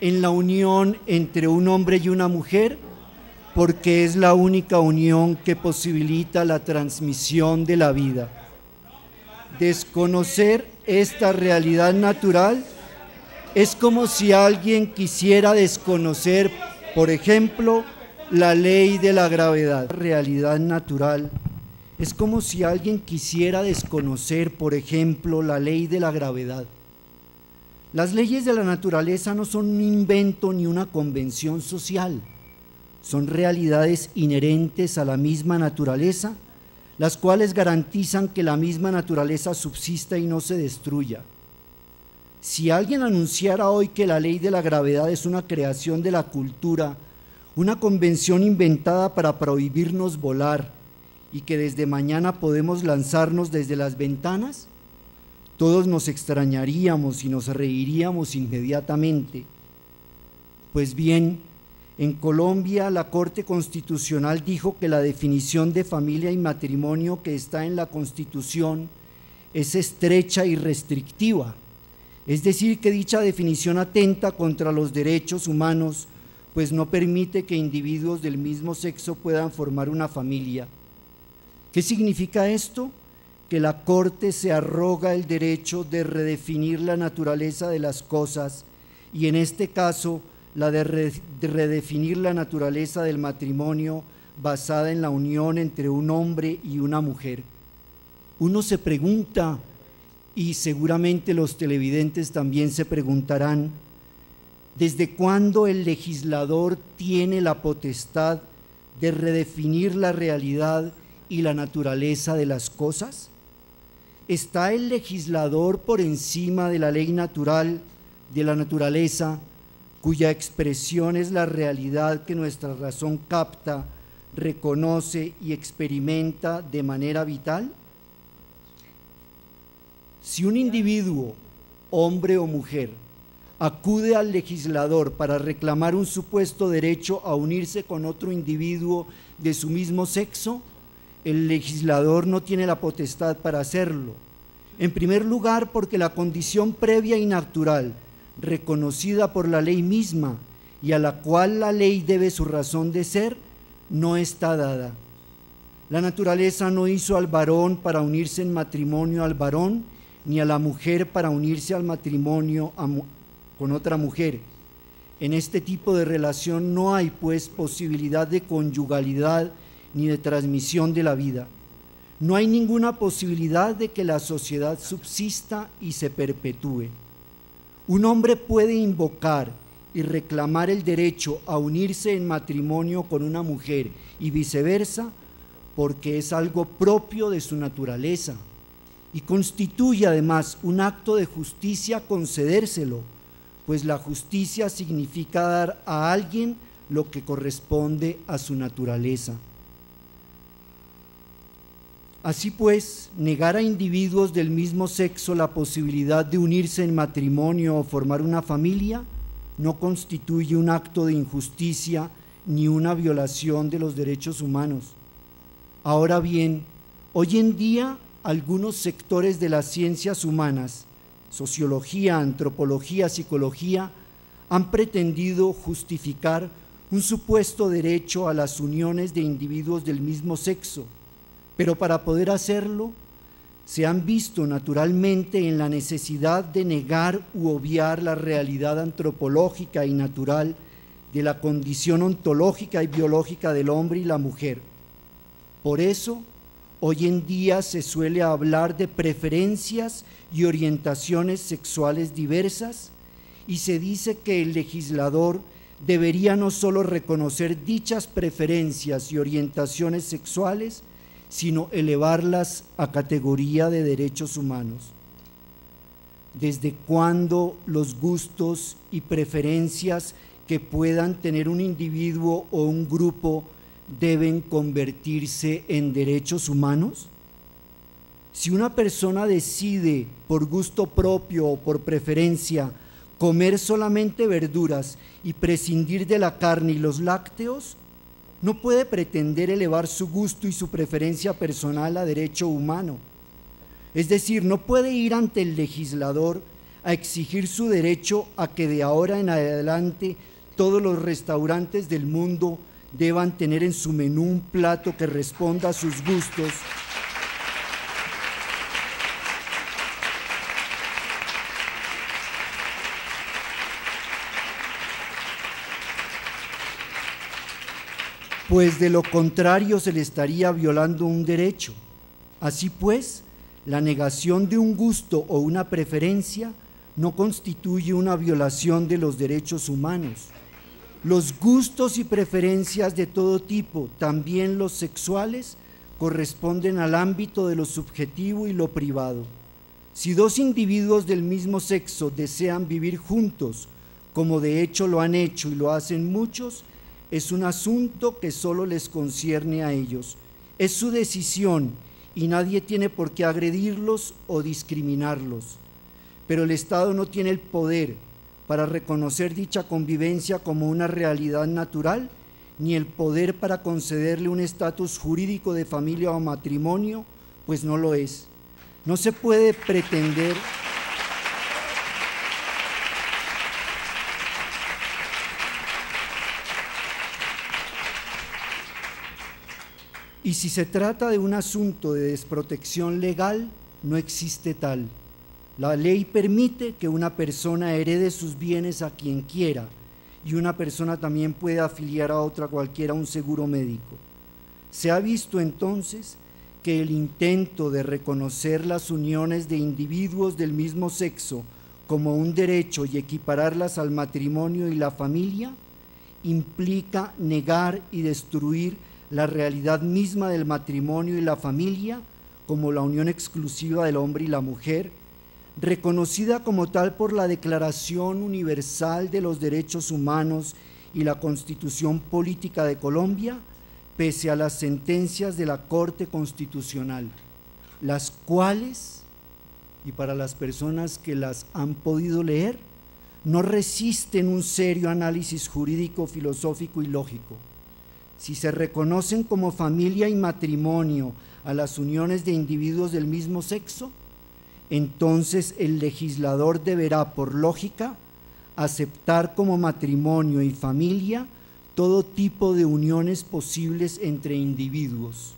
en la unión entre un hombre y una mujer, porque es la única unión que posibilita la transmisión de la vida. Desconocer esta realidad natural es como si alguien quisiera desconocer, por ejemplo, la ley de la gravedad. Realidad natural es como si alguien quisiera desconocer, por ejemplo, la ley de la gravedad. Las leyes de la naturaleza no son un invento ni una convención social, son realidades inherentes a la misma naturaleza, las cuales garantizan que la misma naturaleza subsista y no se destruya. Si alguien anunciara hoy que la ley de la gravedad es una creación de la cultura, una convención inventada para prohibirnos volar y que desde mañana podemos lanzarnos desde las ventanas, todos nos extrañaríamos y nos reiríamos inmediatamente. Pues bien, en Colombia, la Corte Constitucional dijo que la definición de familia y matrimonio que está en la Constitución es estrecha y restrictiva, es decir, que dicha definición atenta contra los derechos humanos, pues no permite que individuos del mismo sexo puedan formar una familia. ¿Qué significa esto? Que la Corte se arroga el derecho de redefinir la naturaleza de las cosas y en este caso la de redefinir la naturaleza del matrimonio basada en la unión entre un hombre y una mujer. Uno se pregunta, y seguramente los televidentes también se preguntarán, ¿desde cuándo el legislador tiene la potestad de redefinir la realidad y la naturaleza de las cosas? ¿Está el legislador por encima de la ley natural, de la naturaleza, cuya expresión es la realidad que nuestra razón capta, reconoce y experimenta de manera vital? Si un individuo, hombre o mujer, acude al legislador para reclamar un supuesto derecho a unirse con otro individuo de su mismo sexo, el legislador no tiene la potestad para hacerlo. En primer lugar, porque la condición previa y natural, reconocida por la ley misma y a la cual la ley debe su razón de ser, no está dada. La naturaleza no hizo al varón para unirse en matrimonio al varón, ni a la mujer para unirse al matrimonio con otra mujer. En este tipo de relación no hay, pues, posibilidad de conyugalidad ni de transmisión de la vida. No hay ninguna posibilidad de que la sociedad subsista y se perpetúe. Un hombre puede invocar y reclamar el derecho a unirse en matrimonio con una mujer y viceversa, porque es algo propio de su naturaleza y constituye además un acto de justicia concedérselo, pues la justicia significa dar a alguien lo que corresponde a su naturaleza. Así pues, negar a individuos del mismo sexo la posibilidad de unirse en matrimonio o formar una familia no constituye un acto de injusticia ni una violación de los derechos humanos. Ahora bien, hoy en día algunos sectores de las ciencias humanas, sociología, antropología, psicología, han pretendido justificar un supuesto derecho a las uniones de individuos del mismo sexo, pero para poder hacerlo, se han visto naturalmente en la necesidad de negar u obviar la realidad antropológica y natural de la condición ontológica y biológica del hombre y la mujer. Por eso, hoy en día se suele hablar de preferencias y orientaciones sexuales diversas y se dice que el legislador debería no solo reconocer dichas preferencias y orientaciones sexuales, sino elevarlas a categoría de derechos humanos. ¿Desde cuándo los gustos y preferencias que puedan tener un individuo o un grupo deben convertirse en derechos humanos? Si una persona decide por gusto propio o por preferencia comer solamente verduras y prescindir de la carne y los lácteos, no puede pretender elevar su gusto y su preferencia personal a derecho humano. Es decir, no puede ir ante el legislador a exigir su derecho a que de ahora en adelante todos los restaurantes del mundo deban tener en su menú un plato que responda a sus gustos, pues de lo contrario se le estaría violando un derecho. Así pues, la negación de un gusto o una preferencia no constituye una violación de los derechos humanos. Los gustos y preferencias de todo tipo, también los sexuales, corresponden al ámbito de lo subjetivo y lo privado. Si dos individuos del mismo sexo desean vivir juntos, como de hecho lo han hecho y lo hacen muchos, es un asunto que solo les concierne a ellos. Es su decisión y nadie tiene por qué agredirlos o discriminarlos. Pero el Estado no tiene el poder para reconocer dicha convivencia como una realidad natural, ni el poder para concederle un estatus jurídico de familia o matrimonio, pues no lo es. No se puede pretender y si se trata de un asunto de desprotección legal, no existe tal. La ley permite que una persona herede sus bienes a quien quiera y una persona también puede afiliar a otra cualquiera un seguro médico. Se ha visto entonces que el intento de reconocer las uniones de individuos del mismo sexo como un derecho y equipararlas al matrimonio y la familia implica negar y destruir la realidad misma del matrimonio y la familia como la unión exclusiva del hombre y la mujer, reconocida como tal por la Declaración Universal de los Derechos Humanos y la Constitución Política de Colombia, pese a las sentencias de la Corte Constitucional, las cuales, y para las personas que las han podido leer, no resisten un serio análisis jurídico, filosófico y lógico. Si se reconocen como familia y matrimonio a las uniones de individuos del mismo sexo, entonces el legislador deberá, por lógica, aceptar como matrimonio y familia todo tipo de uniones posibles entre individuos.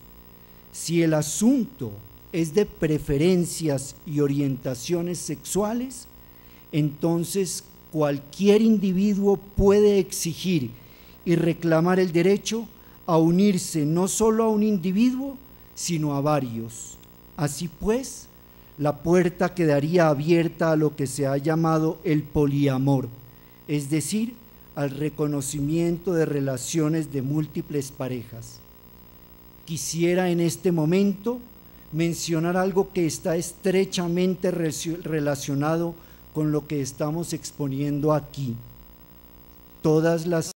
Si el asunto es de preferencias y orientaciones sexuales, entonces cualquier individuo puede exigir y reclamar el derecho a unirse no solo a un individuo, sino a varios. Así pues, la puerta quedaría abierta a lo que se ha llamado el poliamor, es decir, al reconocimiento de relaciones de múltiples parejas. Quisiera en este momento mencionar algo que está estrechamente relacionado con lo que estamos exponiendo aquí. Todas las